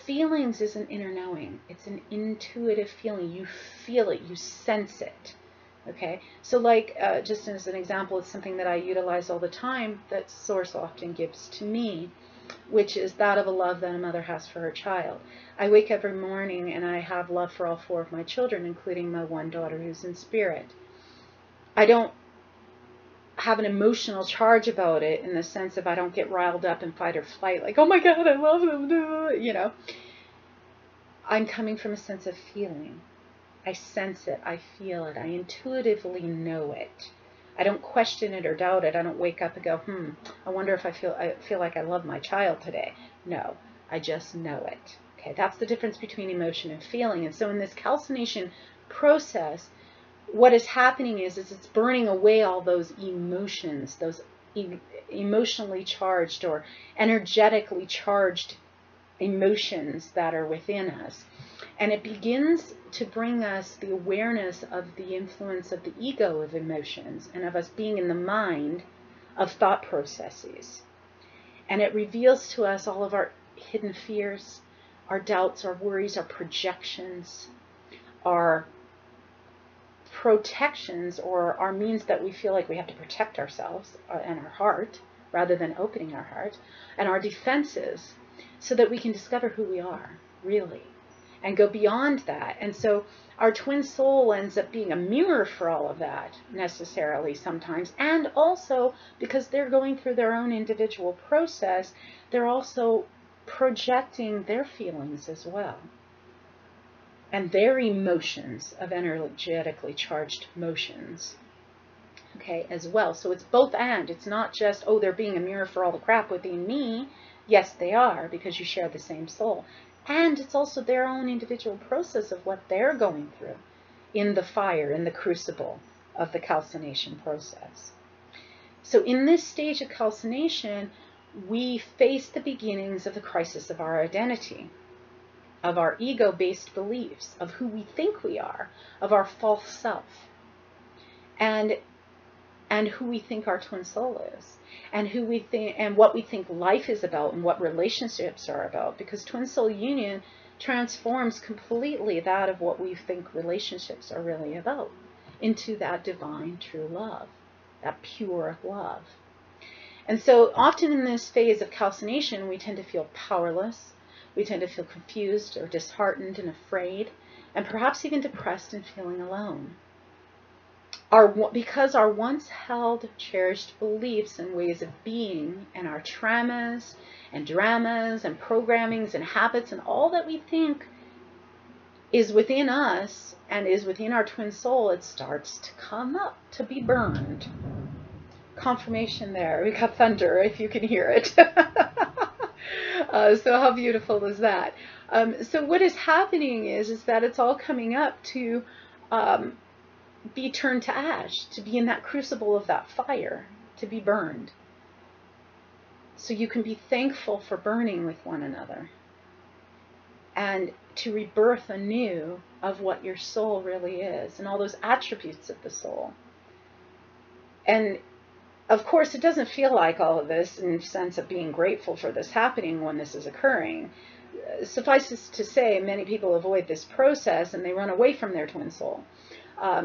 is an inner knowing. It's an intuitive feeling. You feel it, you sense it. Okay, so like, just as an example, it's something that I utilize all the time that Source often gives to me, which is that of a love that a mother has for her child. I wake every morning and I have love for all 4 of my children, including my one daughter who's in spirit. I don't have an emotional charge about it in the sense of I don't get riled up in fight or flight, like, oh my God, I love them, you know. I'm coming from a sense of feeling. I sense it, I feel it, I intuitively know it. I don't question it or doubt it. I don't wake up and go, I wonder if I feel like I love my child today. No, I just know it. Okay, that's the difference between emotion and feeling. And so in this calcination process, what is happening is it's burning away all those emotions, those emotionally charged or energetically charged emotions that are within us. And it begins to bring us the awareness of the influence of the ego of emotions and of us being in the mind of thought processes. And it reveals to us all of our hidden fears, our doubts, our worries, our projections, our protections, or our means that we feel like we have to protect ourselves and our heart rather than opening our heart, and our defenses, so that we can discover who we are really and go beyond that. And so our twin soul ends up being a mirror for all of that necessarily sometimes, and also because they're going through their own individual process, they're also projecting their feelings as well and their emotions of energetically charged motions, okay, as well. So it's both and. It's not just, oh, they're being a mirror for all the crap within me. Yes, they are, because you share the same soul. And it's also their own individual process of what they're going through in the fire, in the crucible of the calcination process. So in this stage of calcination, we face the beginnings of the crisis of our identity, of our ego-based beliefs, of who we think we are, of our false self, and who we think our twin soul is, and who we think, and what we think life is about, and what relationships are about, because twin soul union transforms completely that of what we think relationships are really about into that divine true love, that pure love. And so often in this phase of calcination, we tend to feel powerless. We tend to feel confused or disheartened and afraid, and perhaps even depressed and feeling alone. Because our once held, cherished beliefs and ways of being, and our traumas and dramas and programmings and habits and all that we think is within us and is within our twin soul, it starts to come up to be burned. Confirmation there. We got thunder, if you can hear it. So how beautiful is that? So what is happening is that it's all coming up to be turned to ash, to be in that crucible of that fire, to be burned. So you can be thankful for burning with one another and to rebirth anew of what your soul really is and all those attributes of the soul. And of course, it doesn't feel like all of this in the sense of being grateful for this happening when this is occurring. Suffice it to say, many people avoid this process and they run away from their twin soul,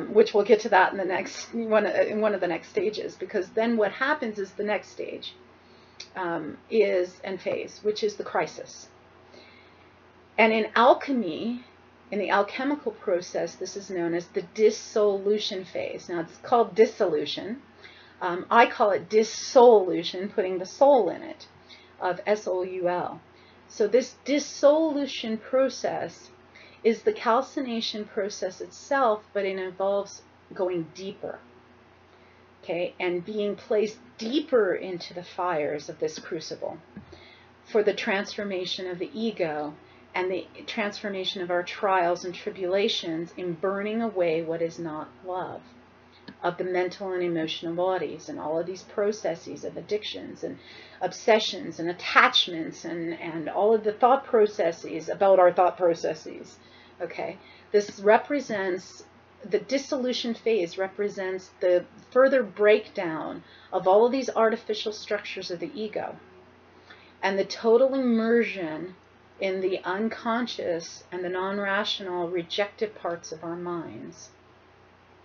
which we'll get to that in the next in one of the next stages. Because then what happens is the next stage and phase, which is the crisis. And in alchemy, in the alchemical process, this is known as the dissolution phase. Now it's called dissolution. I call it dissolution, putting the soul in it, of S-O-U-L. So this dissolution process is the calcination process itself, but it involves going deeper, okay, and being placed deeper into the fires of this crucible for the transformation of the ego and the transformation of our trials and tribulations in burning away what is not love, of the mental and emotional bodies, and all of these processes of addictions and obsessions and attachments and all of the thought processes about our thought processes. Okay, this represents, the dissolution phase represents the further breakdown of all of these artificial structures of the ego and the total immersion in the unconscious and the non-rational rejected parts of our minds.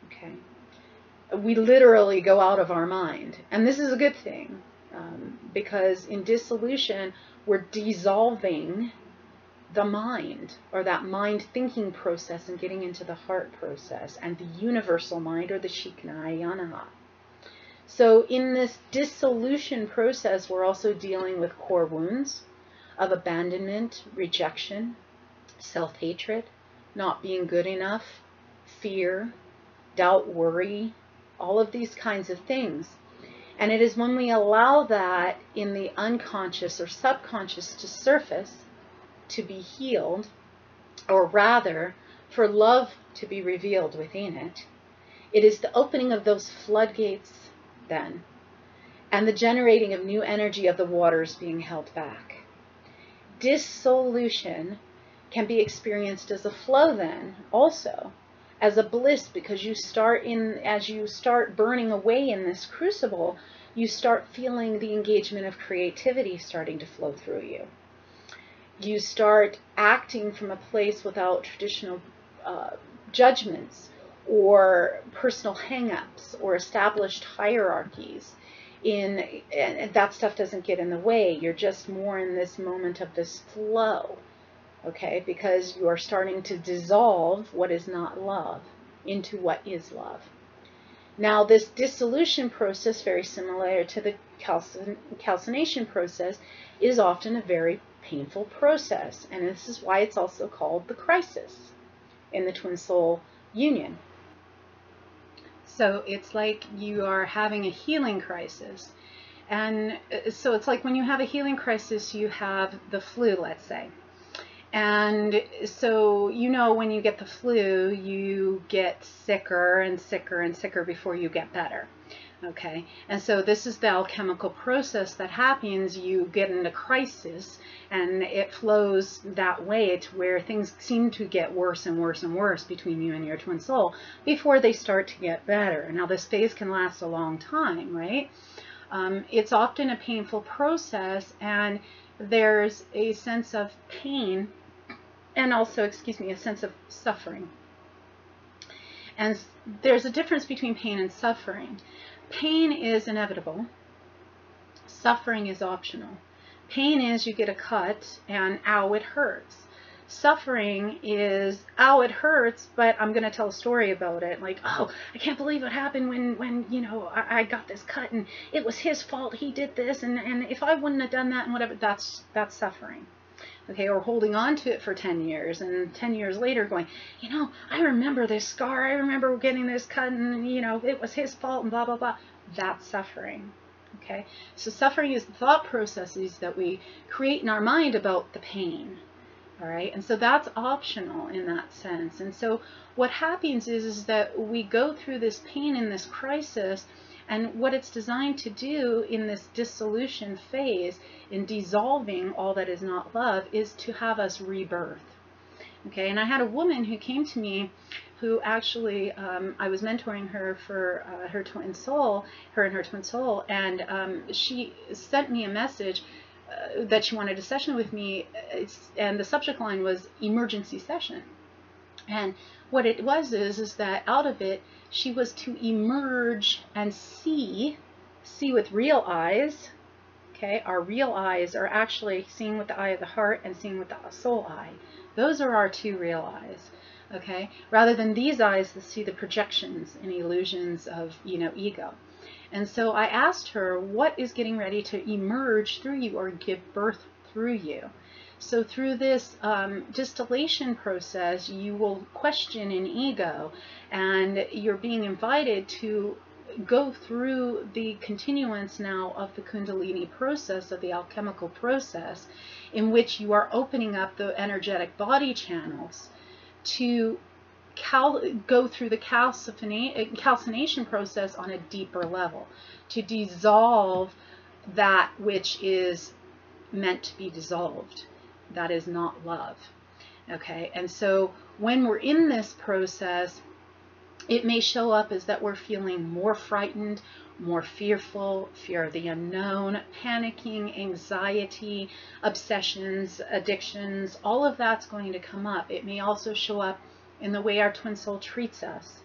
Okay, we literally go out of our mind, and this is a good thing, because in dissolution we're dissolving the mind, or that mind thinking process, and getting into the heart process and the universal mind, or the Sheekna Ayjana. So in this dissolution process, we're also dealing with core wounds of abandonment, rejection, self-hatred, not being good enough, fear, doubt, worry, all of these kinds of things. And it is when we allow that in the unconscious or subconscious to surface, to be healed, or rather for love to be revealed within it, it is the opening of those floodgates then, and the generating of new energy of the waters being held back. Dissolution can be experienced as a flow then, also as a bliss, because you start in, as you start burning away in this crucible, you start feeling the engagement of creativity starting to flow through you. You start acting from a place without traditional judgments or personal hang-ups or established hierarchies. And that stuff doesn't get in the way. You're just more in this moment of this flow, okay? Because you are starting to dissolve what is not love into what is love. Now, this dissolution process, very similar to the calcination process, is often a very painful process, and this is why it's also called the crisis in the twin soul union. So it's like you are having a healing crisis, and so it's like when you have a healing crisis, you have the flu, let's say, and so you know when you get the flu, you get sicker and sicker and sicker before you get better. Okay, and so this is the alchemical process that happens. You get into crisis, and it flows that way to where things seem to get worse and worse and worse between you and your twin soul before they start to get better. Now, this phase can last a long time, right? It's often a painful process, and there's a sense of pain and also, a sense of suffering. And there's a difference between pain and suffering. Pain is inevitable. Suffering is optional. Pain is you get a cut and ow, it hurts. Suffering is, ow, it hurts, but I'm going to tell a story about it. Like, oh, I can't believe what happened when you know, I got this cut and it was his fault. He did this, and if I wouldn't have done that and whatever, that's suffering. Okay, or holding on to it for 10 years, and 10 years later going, you know, I remember this scar, I remember getting this cut, and, you know, it was his fault, and blah, blah, blah. That's suffering. Okay, so suffering is the thought processes that we create in our mind about the pain. All right, and so that's optional in that sense. And so what happens is that we go through this pain in this crisis, and what it's designed to do in this dissolution phase, in dissolving all that is not love, is to have us rebirth. Okay, and I had a woman who came to me who actually, I was mentoring her for her twin soul, her and her twin soul, and she sent me a message that she wanted a session with me, and the subject line was emergency session. And what it was is that out of it, she was to emerge and see with real eyes. Okay, our real eyes are actually seeing with the eye of the heart and seeing with the soul eye. Those are our two real eyes. Okay, rather than these eyes that see the projections and illusions of, you know, ego. And so I asked her, what is getting ready to emerge through you or give birth through you? So through this distillation process, you will question an ego, and you're being invited to go through the continuance now of the Kundalini process, of the alchemical process, in which you are opening up the energetic body channels to go through the calcination process on a deeper level, to dissolve that which is meant to be dissolved, that is not love. Okay, and so when we're in this process, it may show up as that we're feeling more frightened, more fearful, fear of the unknown, panicking, anxiety, obsessions, addictions, all of that's going to come up. It may also show up in the way our twin soul treats us,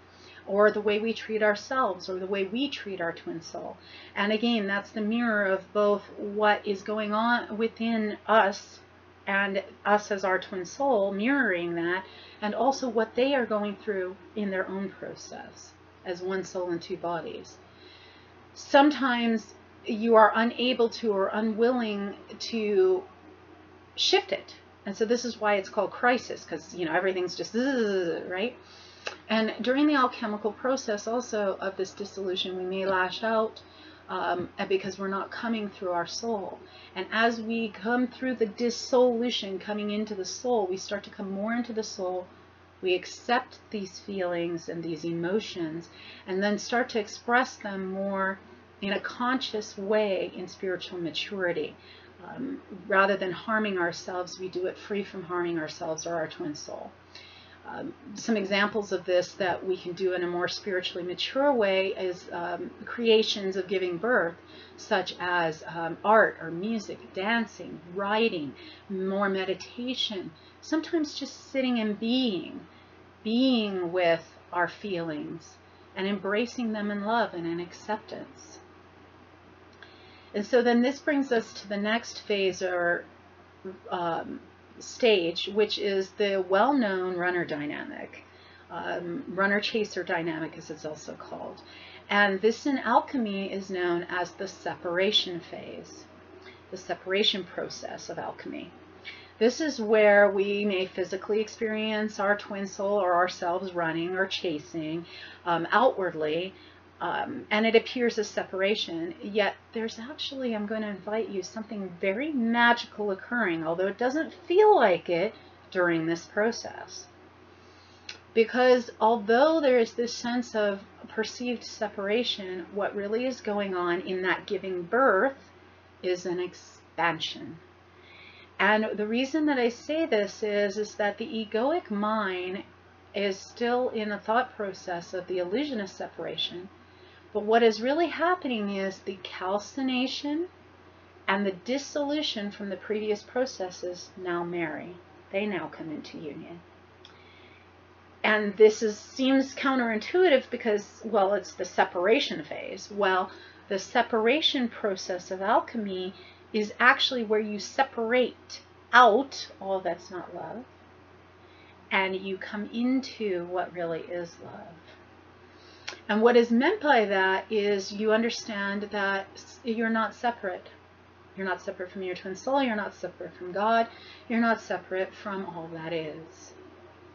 or the way we treat ourselves, or the way we treat our twin soul. And again, that's the mirror of both what is going on within us and us as our twin soul, mirroring that, and also what they are going through in their own process as one soul in two bodies. Sometimes you are unable to or unwilling to shift it. And so this is why it's called crisis, because, you know, everything's just, right? And during the alchemical process also of this dissolution, we may lash out because we're not coming through our soul. And as we come through the dissolution, coming into the soul, we start to come more into the soul. We accept these feelings and these emotions, and then start to express them more in a conscious way in spiritual maturity. Rather than harming ourselves, we do it free from harming ourselves or our twin soul. Some examples of this that we can do in a more spiritually mature way is creations of giving birth, such as art or music, dancing, writing, more meditation, sometimes just sitting and being with our feelings and embracing them in love and in acceptance. And so then this brings us to the next phase or stage, which is the well-known runner dynamic, runner-chaser dynamic as it's also called. And this in alchemy is known as the separation phase, the separation process of alchemy. This is where we may physically experience our twin soul or ourselves running or chasing outwardly, and it appears as separation, yet there's actually, I'm going to invite you, something very magical occurring, although it doesn't feel like it during this process. Because although there is this sense of perceived separation, what really is going on in that giving birth is an expansion. And the reason that I say this is that the egoic mind is still in a thought process of the illusion of separation. But what is really happening is the calcination and the dissolution from the previous processes now marry. They now come into union. And this seems counterintuitive because, well, it's the separation phase. Well, the separation process of alchemy is actually where you separate out all that's not love, and you come into what really is love. And what is meant by that is you understand that you're not separate. You're not separate from your twin soul. You're not separate from God. You're not separate from all that is,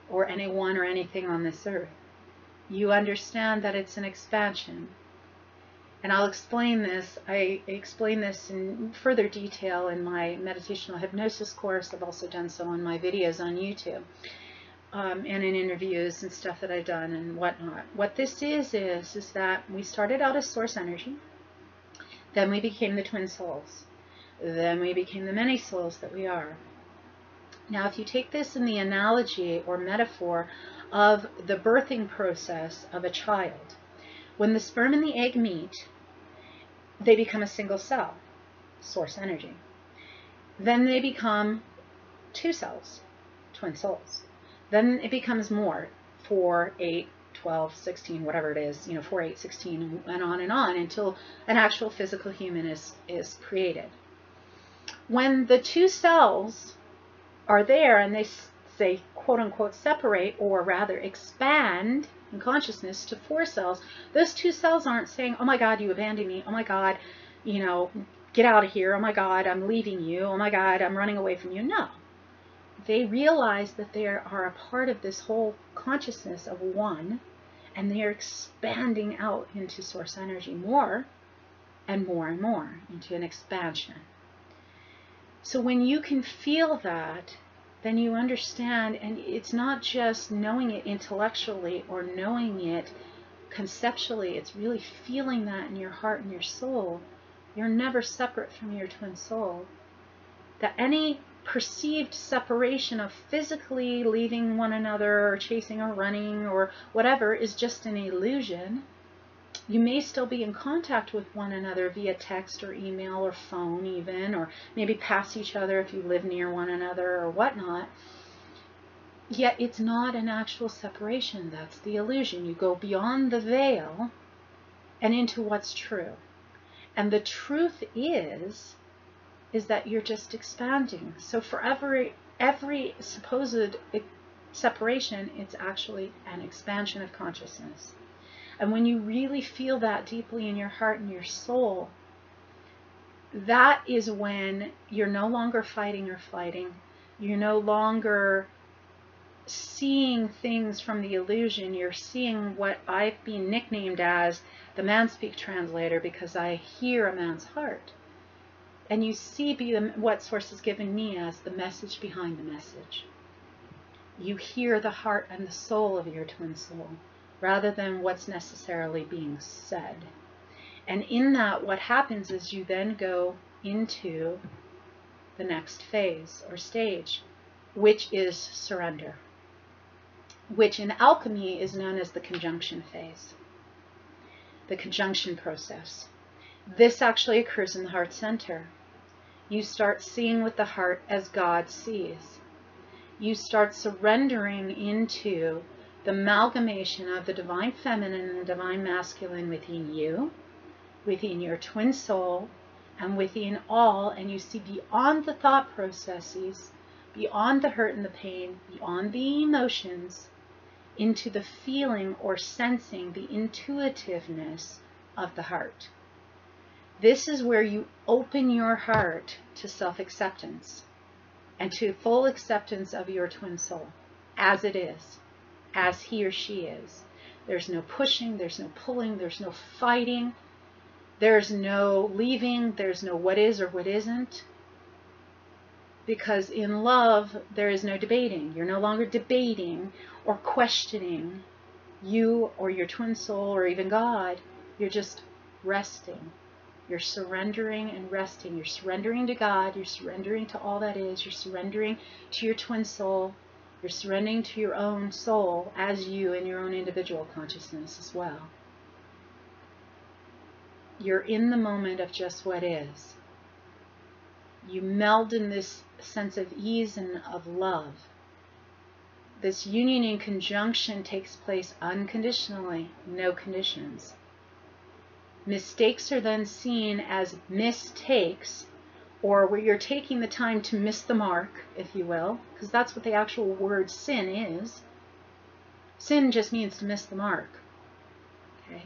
or anyone or anything on this earth. You understand that it's an expansion. And I'll explain this. I explain this in further detail in my meditational hypnosis course. I've also done so in my videos on YouTube. And in interviews and stuff that I've done and whatnot. What this is that we started out as source energy, then we became the twin souls, then we became the many souls that we are. Now, if you take this in the analogy or metaphor of the birthing process of a child, when the sperm and the egg meet, they become a single cell, source energy. Then they become two cells, twin souls. Then it becomes more, 4, 8, 12, 16, whatever it is, 4, 8, 16, and on until an actual physical human is created. When the two cells are there and they quote unquote separate, or rather expand in consciousness to 4 cells, those 2 cells aren't saying, oh my God, you abandoned me. Oh my God, get out of here. Oh my God, I'm leaving you. Oh my God, I'm running away from you. No. They realize that they are a part of this whole consciousness of one, And they are expanding out into source energy more and more and more, into an expansion. So when you can feel that, then you understand, and it's not just knowing it intellectually or knowing it conceptually, it's really feeling that in your heart and your soul. You're never separate from your twin soul. That any perceived separation of physically leaving one another or chasing or running or whatever is just an illusion. You may still be in contact with one another via text or email or phone even, or maybe pass each other if you live near one another or whatnot. Yet it's not an actual separation. That's the illusion. You go beyond the veil and into what's true. And the truth is that you're just expanding. So for every supposed separation, it's actually an expansion of consciousness. And when you really feel that deeply in your heart and your soul, that is when you're no longer fighting or flighting. You're no longer seeing things from the illusion. You're seeing what I've been nicknamed as the man-speak translator, because I hear a man's heart. And you see what Source has given me as the message behind the message. You hear the heart and the soul of your twin soul, rather than what's necessarily being said. And in that, what happens is you then go into the next phase or stage, which is surrender, which in alchemy is known as the conjunction phase, the conjunction process. This actually occurs in the heart center. You start seeing with the heart as God sees. You start surrendering into the amalgamation of the divine feminine and the divine masculine within you, within your twin soul, and within all, and you see beyond the thought processes, beyond the hurt and the pain, beyond the emotions, into the feeling or sensing, the intuitiveness of the heart. This is where you open your heart to self-acceptance and to full acceptance of your twin soul as it is, as he or she is. There's no pushing, there's no pulling, there's no fighting, there's no leaving, there's no what is or what isn't. Because in love, there is no debating. You're no longer debating or questioning you or your twin soul or even God. You're just resting. You're surrendering and resting. You're surrendering to God. You're surrendering to all that is. You're surrendering to your twin soul. You're surrendering to your own soul as you in your own individual consciousness as well. You're in the moment of just what is. You meld in this sense of ease and of love. This union in conjunction takes place unconditionally, no conditions. Mistakes are then seen as mistakes, or where you're taking the time to miss the mark, if you will, because that's what the actual word sin is. Sin just means to miss the mark. Okay?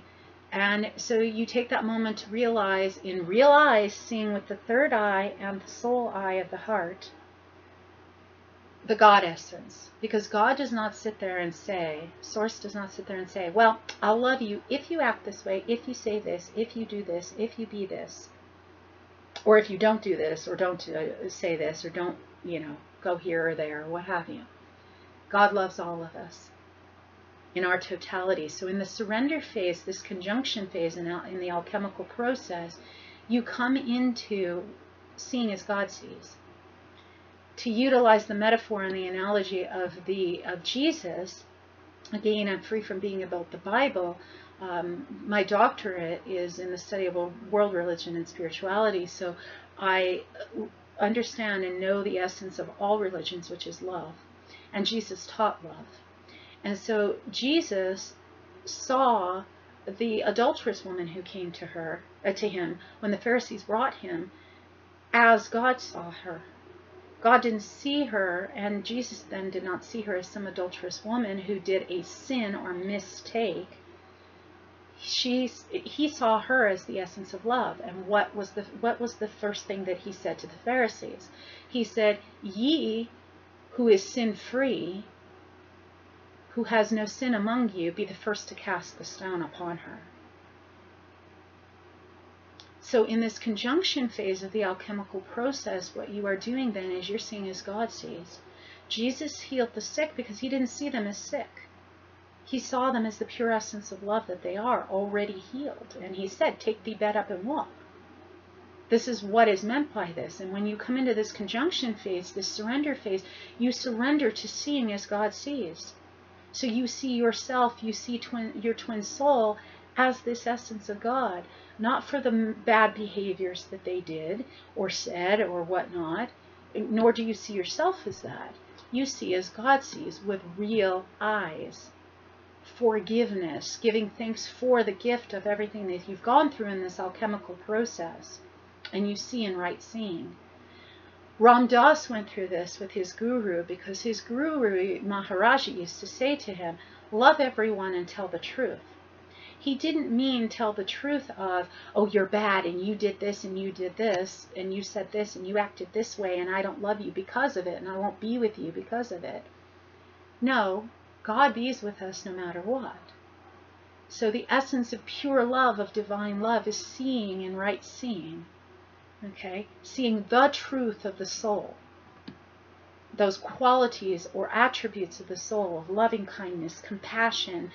And so you take that moment to realize, in real eyes, seeing with the third eye and the soul eye of the heart, the God essence. Because God does not sit there and say, Source does not sit there and say, well, I'll love you if you act this way, if you say this, if you do this, if you be this. Or if you don't do this, or don't say this, or don't, go here or there, or what have you. God loves all of us in our totality. So in the surrender phase, this conjunction phase in the alchemical process, you come into seeing as God sees. To utilize the metaphor and the analogy of Jesus, again, I'm free from being about the Bible. My doctorate is in the study of world religion and spirituality, so I understand and know the essence of all religions, which is love. And Jesus taught love. And so Jesus saw the adulterous woman who came to him when the Pharisees brought him, as God saw her. God didn't see her, and Jesus then did not see her as some adulterous woman who did a sin or mistake. He saw her as the essence of love. And what was the first thing that he said to the Pharisees? He said, ye who is sin-free, who has no sin among you, be the first to cast the stone upon her. So in this conjunction phase of the alchemical process, what you are doing then is you're seeing as God sees. Jesus healed the sick because he didn't see them as sick. He saw them as the pure essence of love that they are, already healed. And he said, take thee bed up and walk. This is what is meant by this. And when you come into this conjunction phase, this surrender phase, you surrender to seeing as God sees. So you see yourself, you see your twin soul as this essence of God, not for the bad behaviors that they did or said or whatnot, nor do you see yourself as that. You see as God sees, with real eyes. Forgiveness, giving thanks for the gift of everything that you've gone through in this alchemical process, and you see in right seeing. Ram Dass went through this with his guru because his guru Maharaji used to say to him, love everyone and tell the truth. He didn't mean tell the truth of, oh, you're bad and you did this and you did this and you said this and you acted this way and I don't love you because of it and I won't be with you because of it. No, God bees with us no matter what. So the essence of pure love, of divine love, is seeing and right seeing. Okay? Seeing the truth of the soul. Those qualities or attributes of the soul, of loving kindness, compassion,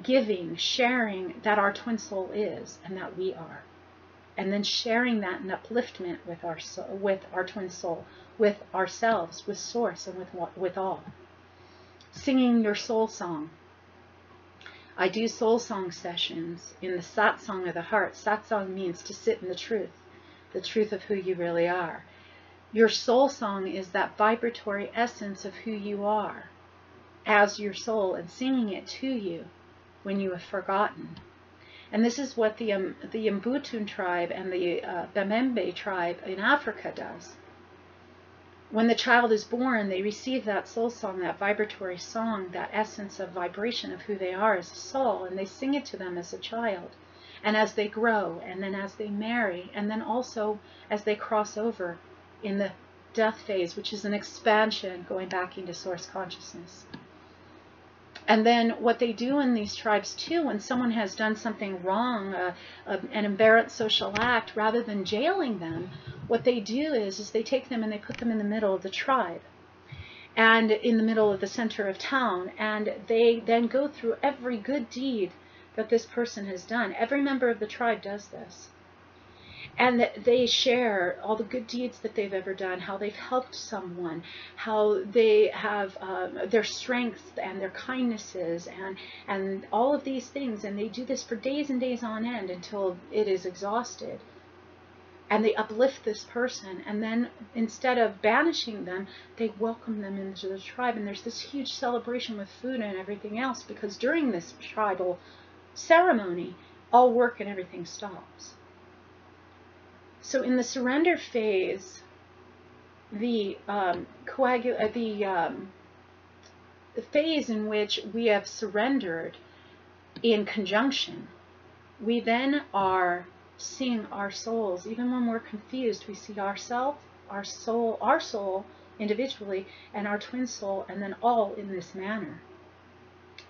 giving, sharing, that our twin soul is and that we are. And then sharing that in upliftment with our soul, with our twin soul, with ourselves, with Source, and with all. Singing your soul song. I do soul song sessions in the satsang of the heart. Satsang means to sit in the truth of who you really are. Your soul song is that vibratory essence of who you are as your soul, and singing it to you when you have forgotten. And this is what the Mbutun tribe and the Bemembe tribe in Africa does. When the child is born, they receive that soul song, that vibratory song, that essence of vibration of who they are as a soul, and they sing it to them as a child. And as they grow, and then as they marry, and then also as they cross over in the death phase, which is an expansion going back into Source consciousness. And then what they do in these tribes too, when someone has done something wrong, an aberrant social act, rather than jailing them, what they do is they take them and they put them in the middle of the tribe, and in the middle of the center of town, and they then go through every good deed that this person has done. Every member of the tribe does this. And they share all the good deeds that they've ever done, how they've helped someone, how they have their strengths and their kindnesses and all of these things. And they do this for days and days on end until it is exhausted. And they uplift this person. And then instead of banishing them, they welcome them into the tribe. And there's this huge celebration with food and everything else, because during this tribal ceremony, all work and everything stops. So in the surrender phase, the phase in which we have surrendered in conjunction, we then are seeing our souls. Even when we're confused, we see ourself, our soul individually, and our twin soul, and then all in this manner.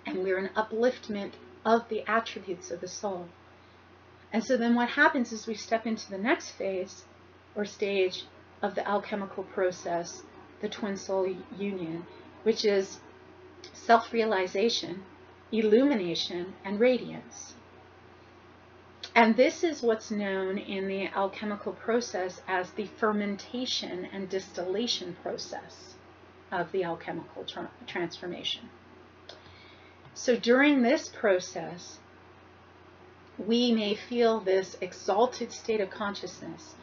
And we're an upliftment of the attributes of the soul. And so then what happens is we step into the next phase or stage of the alchemical process, the twin soul union, which is self-realization, illumination, and radiance. And this is what's known in the alchemical process as the fermentation and distillation process of the alchemical transformation. So during this process, we may feel this exalted state of consciousness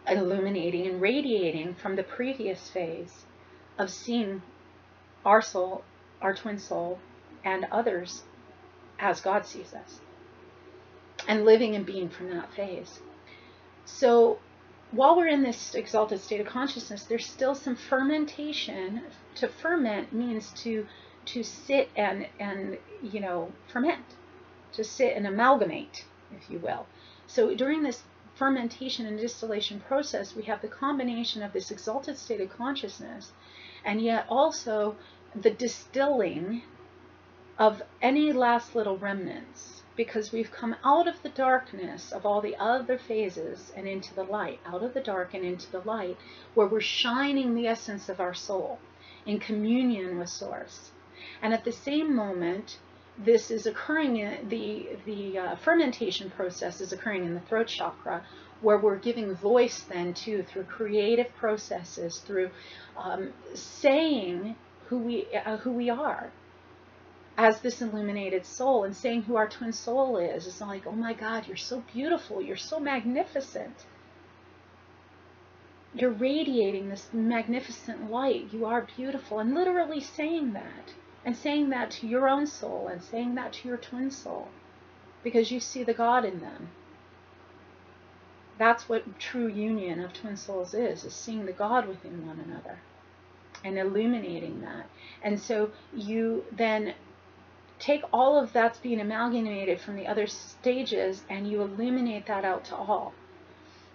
illuminating and radiating from the previous phase of seeing our soul, our twin soul, and others as God sees us, and living and being from that phase. So while we're in this exalted state of consciousness, there's still some fermentation. To ferment means to sit and ferment. To sit and amalgamate, if you will. So during this fermentation and distillation process, we have the combination of this exalted state of consciousness, and yet also the distilling of any last little remnants, because we've come out of the darkness of all the other phases and into the light, out of the dark and into the light, where we're shining the essence of our soul in communion with Source. And at the same moment, this is occurring in the fermentation process is occurring in the throat chakra, where we're giving voice then too, through creative processes, through saying who we are as this illuminated soul, and saying who our twin soul is. It's not like, oh my God, you're so beautiful, you're so magnificent, you're radiating this magnificent light, you are beautiful, and literally saying that, and saying that to your own soul, and saying that to your twin soul, because you see the God in them. That's what true union of twin souls is seeing the God within one another and illuminating that. And so you then take all of that's being amalgamated from the other stages, and you illuminate that out to all.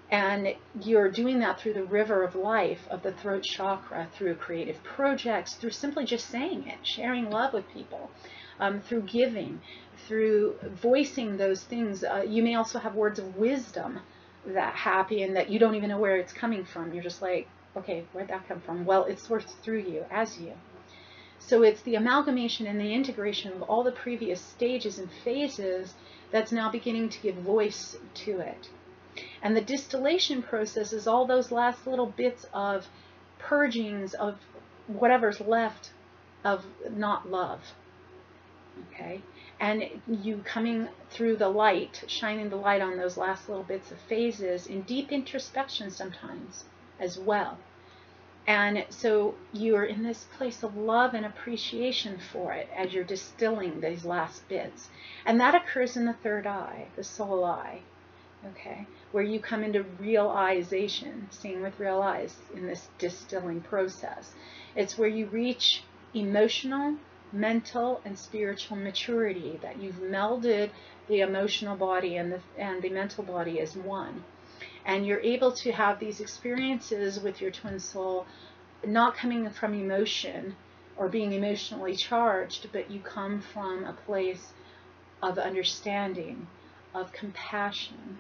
And you're doing that through the river of life of the throat chakra, through creative projects, through simply just saying it, sharing love with people, through giving, through voicing those things. You may also have words of wisdom that happy and that you don't even know where it's coming from. You're just like, okay, where'd that come from? Well, it's sourced through you, as you. So it's the amalgamation and the integration of all the previous stages and phases that's now beginning to give voice to it. And the distillation process is all those last little bits of purgings of whatever's left of not love. Okay? And you coming through the light, shining the light on those last little bits of phases in deep introspection sometimes as well. And so you're in this place of love and appreciation for it as you're distilling these last bits. And that occurs in the third eye, the soul eye, okay, where you come into realization, seeing with real eyes in this distilling process. It's where you reach emotional, mental, and spiritual maturity, that you've melded the emotional body and the mental body as one. And you're able to have these experiences with your twin soul, not coming from emotion or being emotionally charged, but you come from a place of understanding, of compassion.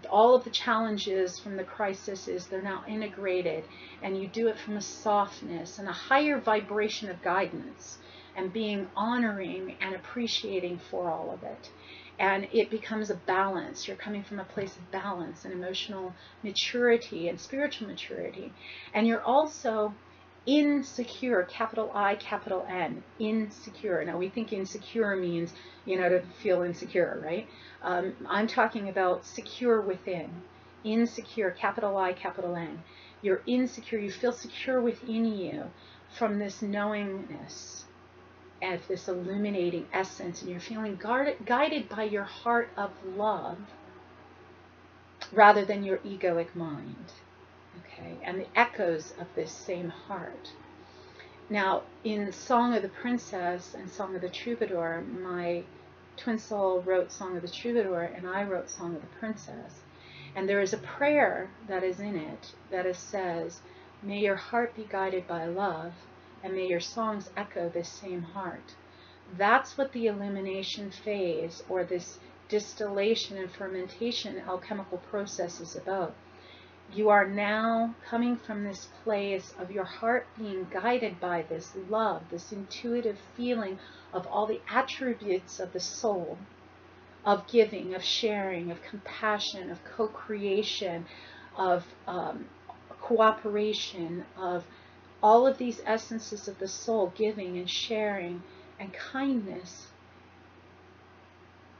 All of the challenges from the crises, they're now integrated, and you do it from a softness and a higher vibration of guidance, and being honoring and appreciating for all of it. And it becomes a balance. You're coming from a place of balance and emotional maturity and spiritual maturity. And you're also insecure, capital I, capital N, insecure. Now, we think insecure means, to feel insecure, right? I'm talking about secure within. Insecure, capital I, capital N. You're insecure. You feel secure within you from this knowingness and this illuminating essence, and you're feeling guided by your heart of love rather than your egoic mind, okay, and the echoes of this same heart. Now, in Song of the Princess and Song of the Troubadour, my twin soul wrote Song of the Troubadour, and I wrote Song of the Princess, and there is a prayer that is in it that says, may your heart be guided by love, and may your songs echo this same heart. That's what the illumination phase, or this distillation and fermentation alchemical process, is about. You are now coming from this place of your heart being guided by this love, this intuitive feeling of all the attributes of the soul, of giving, of sharing, of compassion, of co-creation, of cooperation, of all of these essences of the soul, giving and sharing and kindness,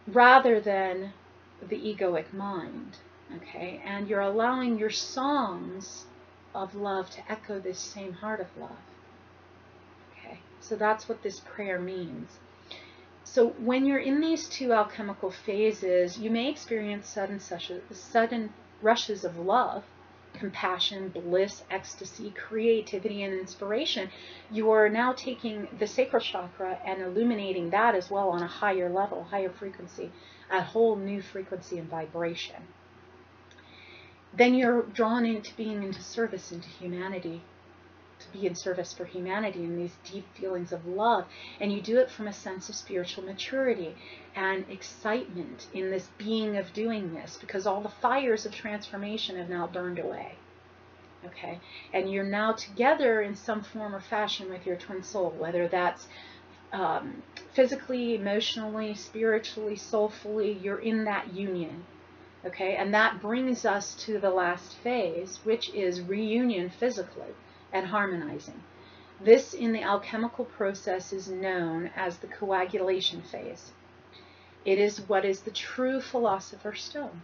rather than the egoic mind, okay? And you're allowing your songs of love to echo this same heart of love, okay? So that's what this prayer means. So when you're in these two alchemical phases, you may experience sudden rushes of love, compassion, bliss, ecstasy, creativity, and inspiration. You are now taking the sacral chakra and illuminating that as well on a higher level, higher frequency, a whole new frequency and vibration. Then you're drawn into being into service, into humanity, to be in service for humanity and these deep feelings of love. And you do it from a sense of spiritual maturity and excitement in this being of doing this, because all the fires of transformation have now burned away. Okay, and you're now together in some form or fashion with your twin soul, whether that's physically, emotionally, spiritually, soulfully, you're in that union. Okay, and that brings us to the last phase, which is reunion physically and harmonizing. This in the alchemical process is known as the coagulation phase. It is what is the true philosopher's stone.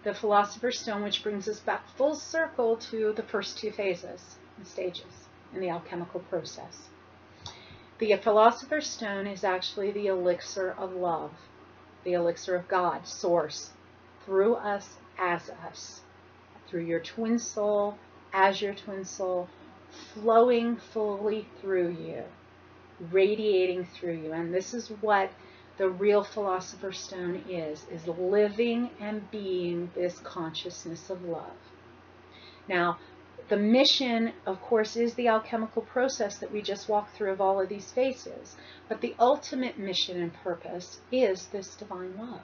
The philosopher's stone, which brings us back full circle to the first two phases and stages in the alchemical process. The philosopher's stone is actually the elixir of love, the elixir of God, source, through us, as us, through your twin soul, as your twin soul, flowing fully through you, radiating through you. And this is what the real philosopher's stone is living and being this consciousness of love. Now, the mission, of course, is the alchemical process that we just walked through of all of these phases. But the ultimate mission and purpose is this divine love,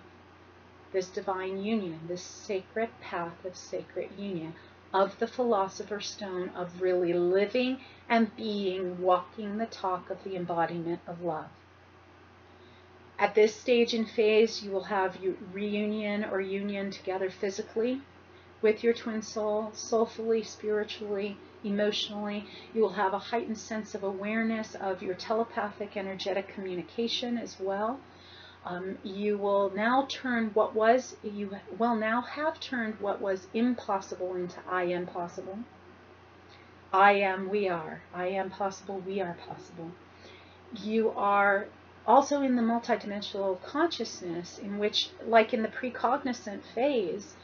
this divine union, this sacred path of sacred union, of the philosopher's stone, of really living and being, walking the talk of the embodiment of love. At this stage and phase, you will have your reunion or union together physically with your twin soul, soulfully, spiritually, emotionally. You will have a heightened sense of awareness of your telepathic, energetic communication as well. You will now turn what was, you will now have turned what was impossible into I am possible. I am, we are. I am possible, we are possible. You are also in the multidimensional consciousness in which, like in the precognizant phase,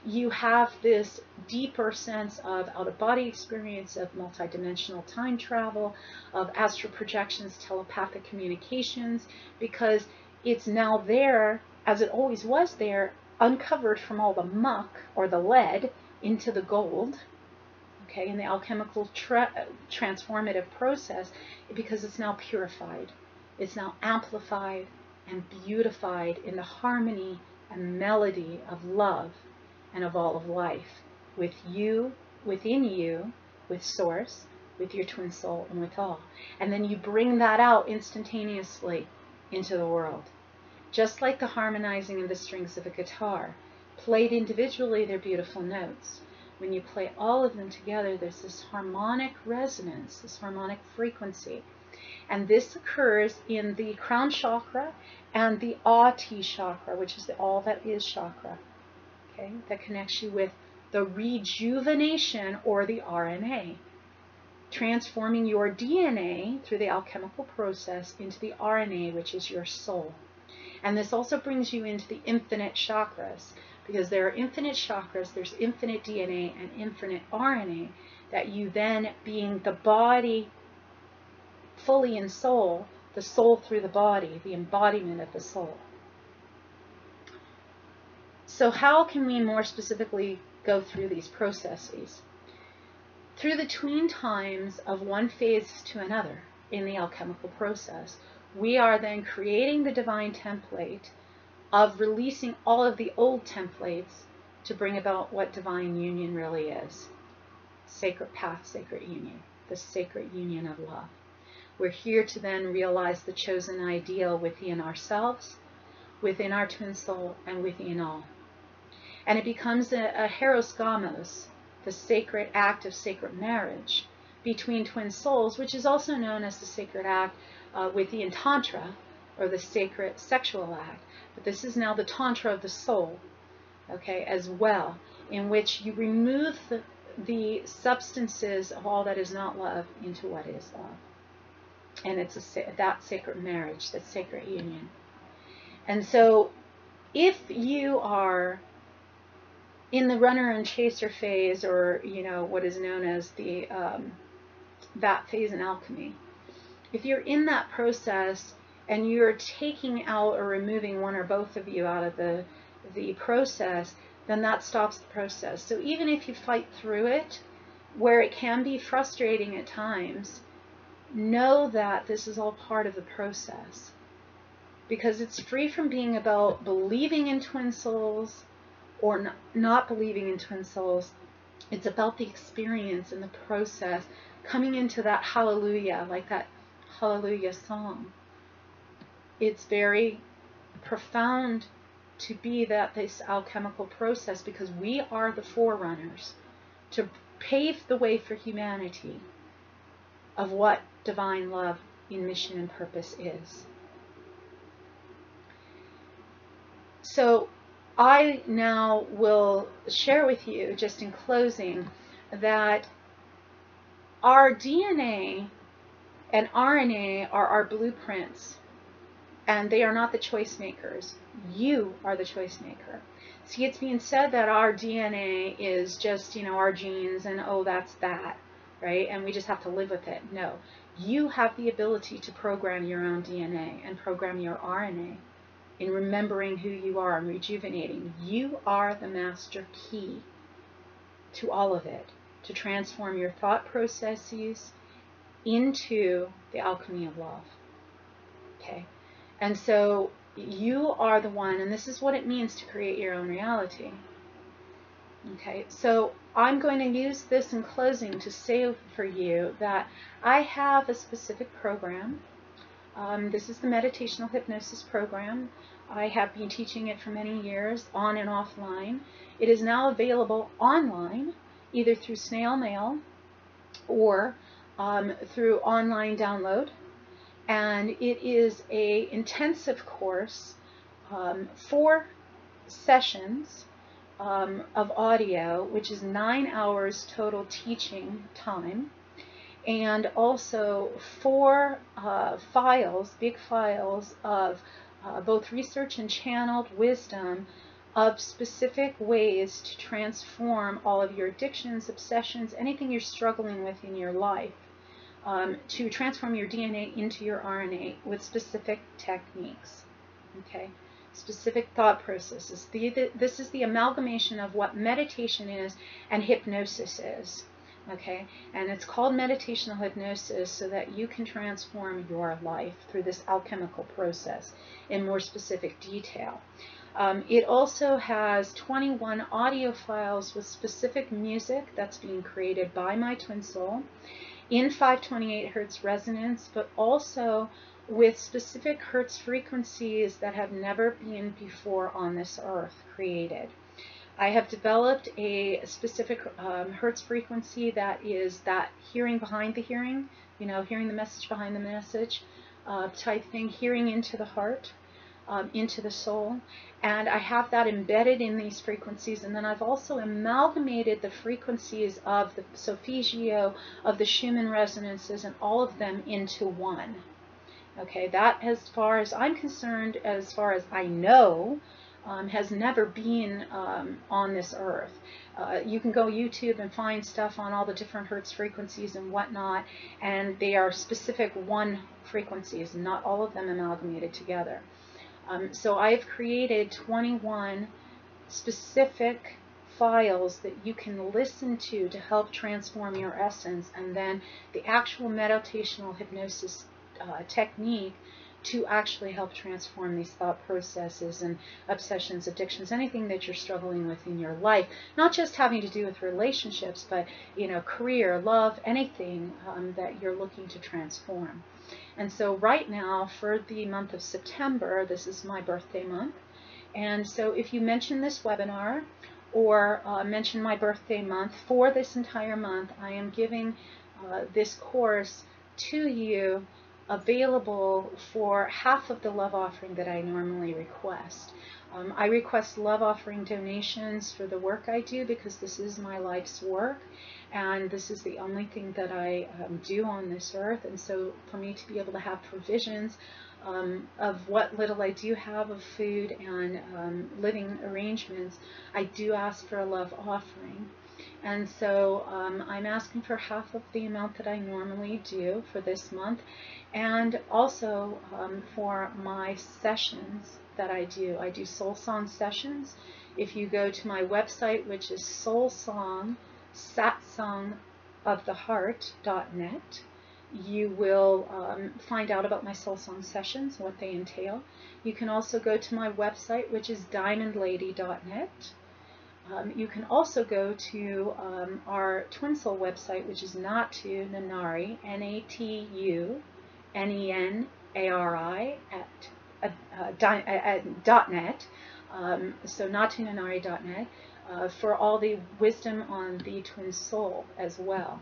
you have this deeper sense of out-of-body experience, of multidimensional time travel, of astral projections, telepathic communications, because it's now there, as it always was there, uncovered from all the muck or the lead into the gold, okay, in the alchemical transformative process, because it's now purified. It's now amplified and beautified in the harmony and melody of love and of all of life, with you, within you, with Source, with your twin soul, and with all. And then you bring that out instantaneously into the world. Just like the harmonizing of the strings of a guitar. Played individually, they're beautiful notes. When you play all of them together, there's this harmonic resonance, this harmonic frequency. And this occurs in the crown chakra and the Ati chakra, which is the all that is chakra, okay, that connects you with the rejuvenation or the RNA, transforming your DNA through the alchemical process into the RNA, which is your soul. And this also brings you into the infinite chakras, because there are infinite chakras, there's infinite DNA and infinite RNA, that you then, being the body fully in soul, the soul through the body, the embodiment of the soul. So how can we more specifically go through these processes? Through the tween times of one phase to another in the alchemical process, we are then creating the divine template of releasing all of the old templates to bring about what divine union really is. Sacred path, sacred union, the sacred union of love. We're here to then realize the chosen ideal within ourselves, within our twin soul, and within all. And it becomes a heros gamos, the sacred act of sacred marriage between twin souls, which is also known as the sacred act within Tantra, or the sacred sexual act. But this is now the Tantra of the soul, okay, as well, in which you remove the substances of all that is not love into what is love. And it's that sacred marriage, that sacred union. And so if you are in the runner and chaser phase, or, you know, what is known as the that phase in alchemy, if you're in that process and you're taking out or removing one or both of you out of the process, then that stops the process. So even if you fight through it, where it can be frustrating at times, know that this is all part of the process, because it's free from being about believing in twin souls or not believing in twin souls. It's about the experience and the process, coming into that hallelujah, like that hallelujah song. It's very profound to be this alchemical process, because we are the forerunners to pave the way for humanity of what divine love in mission and purpose is. So I now will share with you, just in closing, that our DNA and RNA are our blueprints, and they are not the choice makers. You are the choice maker. See, it's being said that our DNA is just, our genes, and oh, that's that, right? And we just have to live with it. No, you have the ability to program your own DNA and program your RNA in remembering who you are and rejuvenating. You are the master key to all of it, to transform your thought processes into the alchemy of love. Okay? And so you are the one, and this is what it means to create your own reality. Okay, so I'm going to use this in closing to say for you that I have a specific program. This is the meditational hypnosis program. I have been teaching it for many years, on and offline. It is now available online, either through snail mail or through online download. And it is an intensive course, 4 sessions of audio, which is 9 hours total teaching time, and also 4 files, big files of both research and channeled wisdom of specific ways to transform all of your addictions, obsessions, anything you're struggling with in your life. To transform your DNA into your RNA with specific techniques, okay? Specific thought processes. This is the amalgamation of what meditation is and hypnosis is, okay? And it's called meditational hypnosis so that you can transform your life through this alchemical process in more specific detail. It also has 21 audio files with specific music that's being created by my twin soul, in 528 hertz resonance, but also with specific hertz frequencies that have never been before on this earth created. I have developed a specific hertz frequency that is that hearing behind the hearing, hearing the message behind the message type thing, hearing into the heart, into the soul. And I have that embedded in these frequencies, and then I've also amalgamated the frequencies of the Solfeggio, of the Schumann resonances, and all of them into one. Okay, that, as far as I'm concerned, as far as I know, has never been on this earth. You can go YouTube and find stuff on all the different hertz frequencies and whatnot, and they are specific one frequencies, not all of them amalgamated together. So I've created 21 specific files that you can listen to help transform your essence, and then the actual meditational hypnosis technique to actually help transform these thought processes and obsessions, addictions, anything that you're struggling with in your life, not just having to do with relationships, but career, love, anything that you're looking to transform. And so right now, for the month of September, this is my birthday month, and so if you mention this webinar or mention my birthday month for this entire month, I am giving this course to you available for half of the love offering that I normally request. I request love offering donations for the work I do, because this is my life's work, and this is the only thing that I do on this earth. And so for me to be able to have provisions of what little I do have of food and living arrangements, I do ask for a love offering. And so I'm asking for half of the amount that I normally do for this month, and also for my sessions that I do. I do soul song sessions. If you go to my website, which is soulsongsatsang.com, www.soulsoftheheart.net. You will find out about my soul song sessions, what they entail. You can also go to my website, which is diamondlady.net. You can also go to our twinsoul website, which is Natu Nenari, N-A-T-U-N-E-N-A-R-I at .net. So natunenari.net for all the wisdom on the twin soul as well.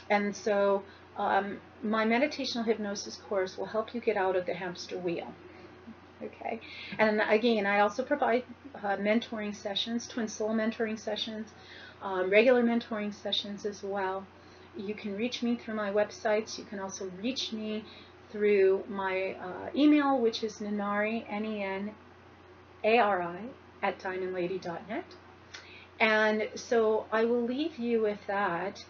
And so my meditational hypnosis course will help you get out of the hamster wheel. Okay, and again, I also provide mentoring sessions, twin soul mentoring sessions, regular mentoring sessions as well. You can reach me through my websites. You can also reach me through my email, which is Nenari, N-E-N-A-R-I, at diamondlady.net. And so I will leave you with that.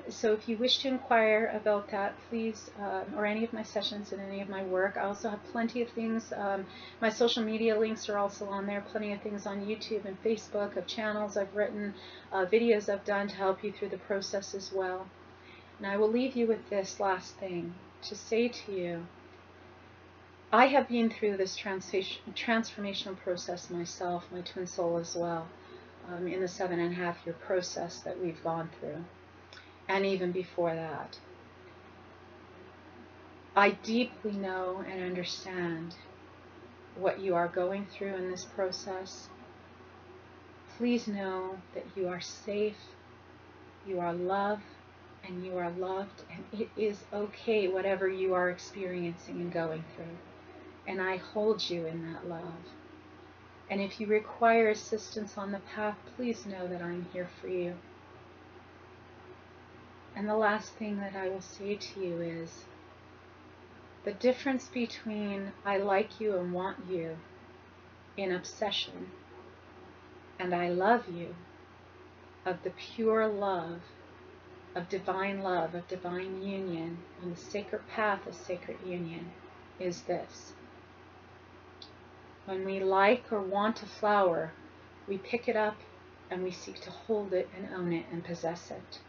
So if you wish to inquire about that, please, or any of my sessions and any of my work. I also have plenty of things. My social media links are also on there, plenty of things on YouTube and Facebook of channels I've written, videos I've done to help you through the process as well. And I will leave you with this last thing to say to you. I have been through this transformational process myself, my twin soul as well, in the 7.5-year process that we've gone through. And even before that, I deeply know and understand what you are going through in this process. Please know that you are safe, you are loved, and you are loved, and it is okay whatever you are experiencing and going through. And I hold you in that love. And if you require assistance on the path, please know that I'm here for you. And the last thing that I will say to you is the difference between I like you and want you in obsession and I love you, of the pure love, of divine union, on the sacred path of sacred union, is this. When we like or want a flower, we pick it up and we seek to hold it and own it and possess it.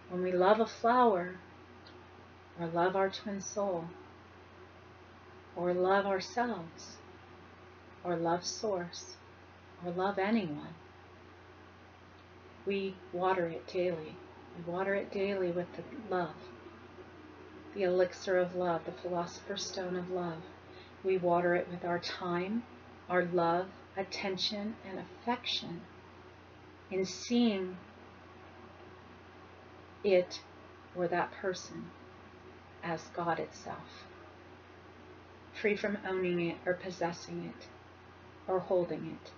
When we love a flower, or love our twin soul, or love ourselves, or love source, or love anyone, we water it daily. We water it daily with the love, the elixir of love, the philosopher's stone of love. We water it with our time, our love, attention, and affection in seeing it or that person as God itself, free from owning it or possessing it or holding it.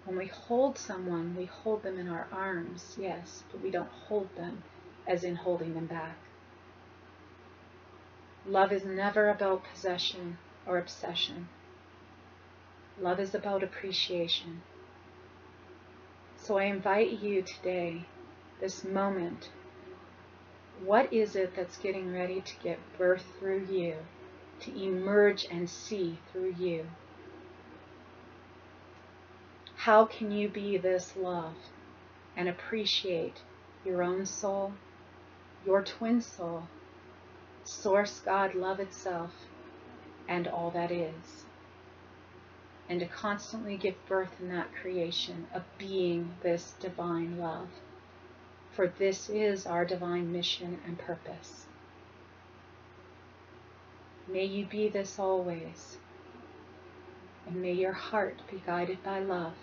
When we hold someone, we hold them in our arms, yes, but we don't hold them as in holding them back. Love is never about possession or obsession. Love is about appreciation. So I invite you today, this moment, what is it that's getting ready to get birth through you, to emerge and see through you? How can you be this love and appreciate your own soul, your twin soul, Source God, love itself, and all that is, and to constantly give birth in that creation of being this divine love? For this is our divine mission and purpose. May you be this always, and may your heart be guided by love,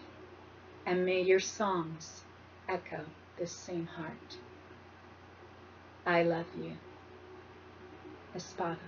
and may your songs echo this same heart. I love you. Espada.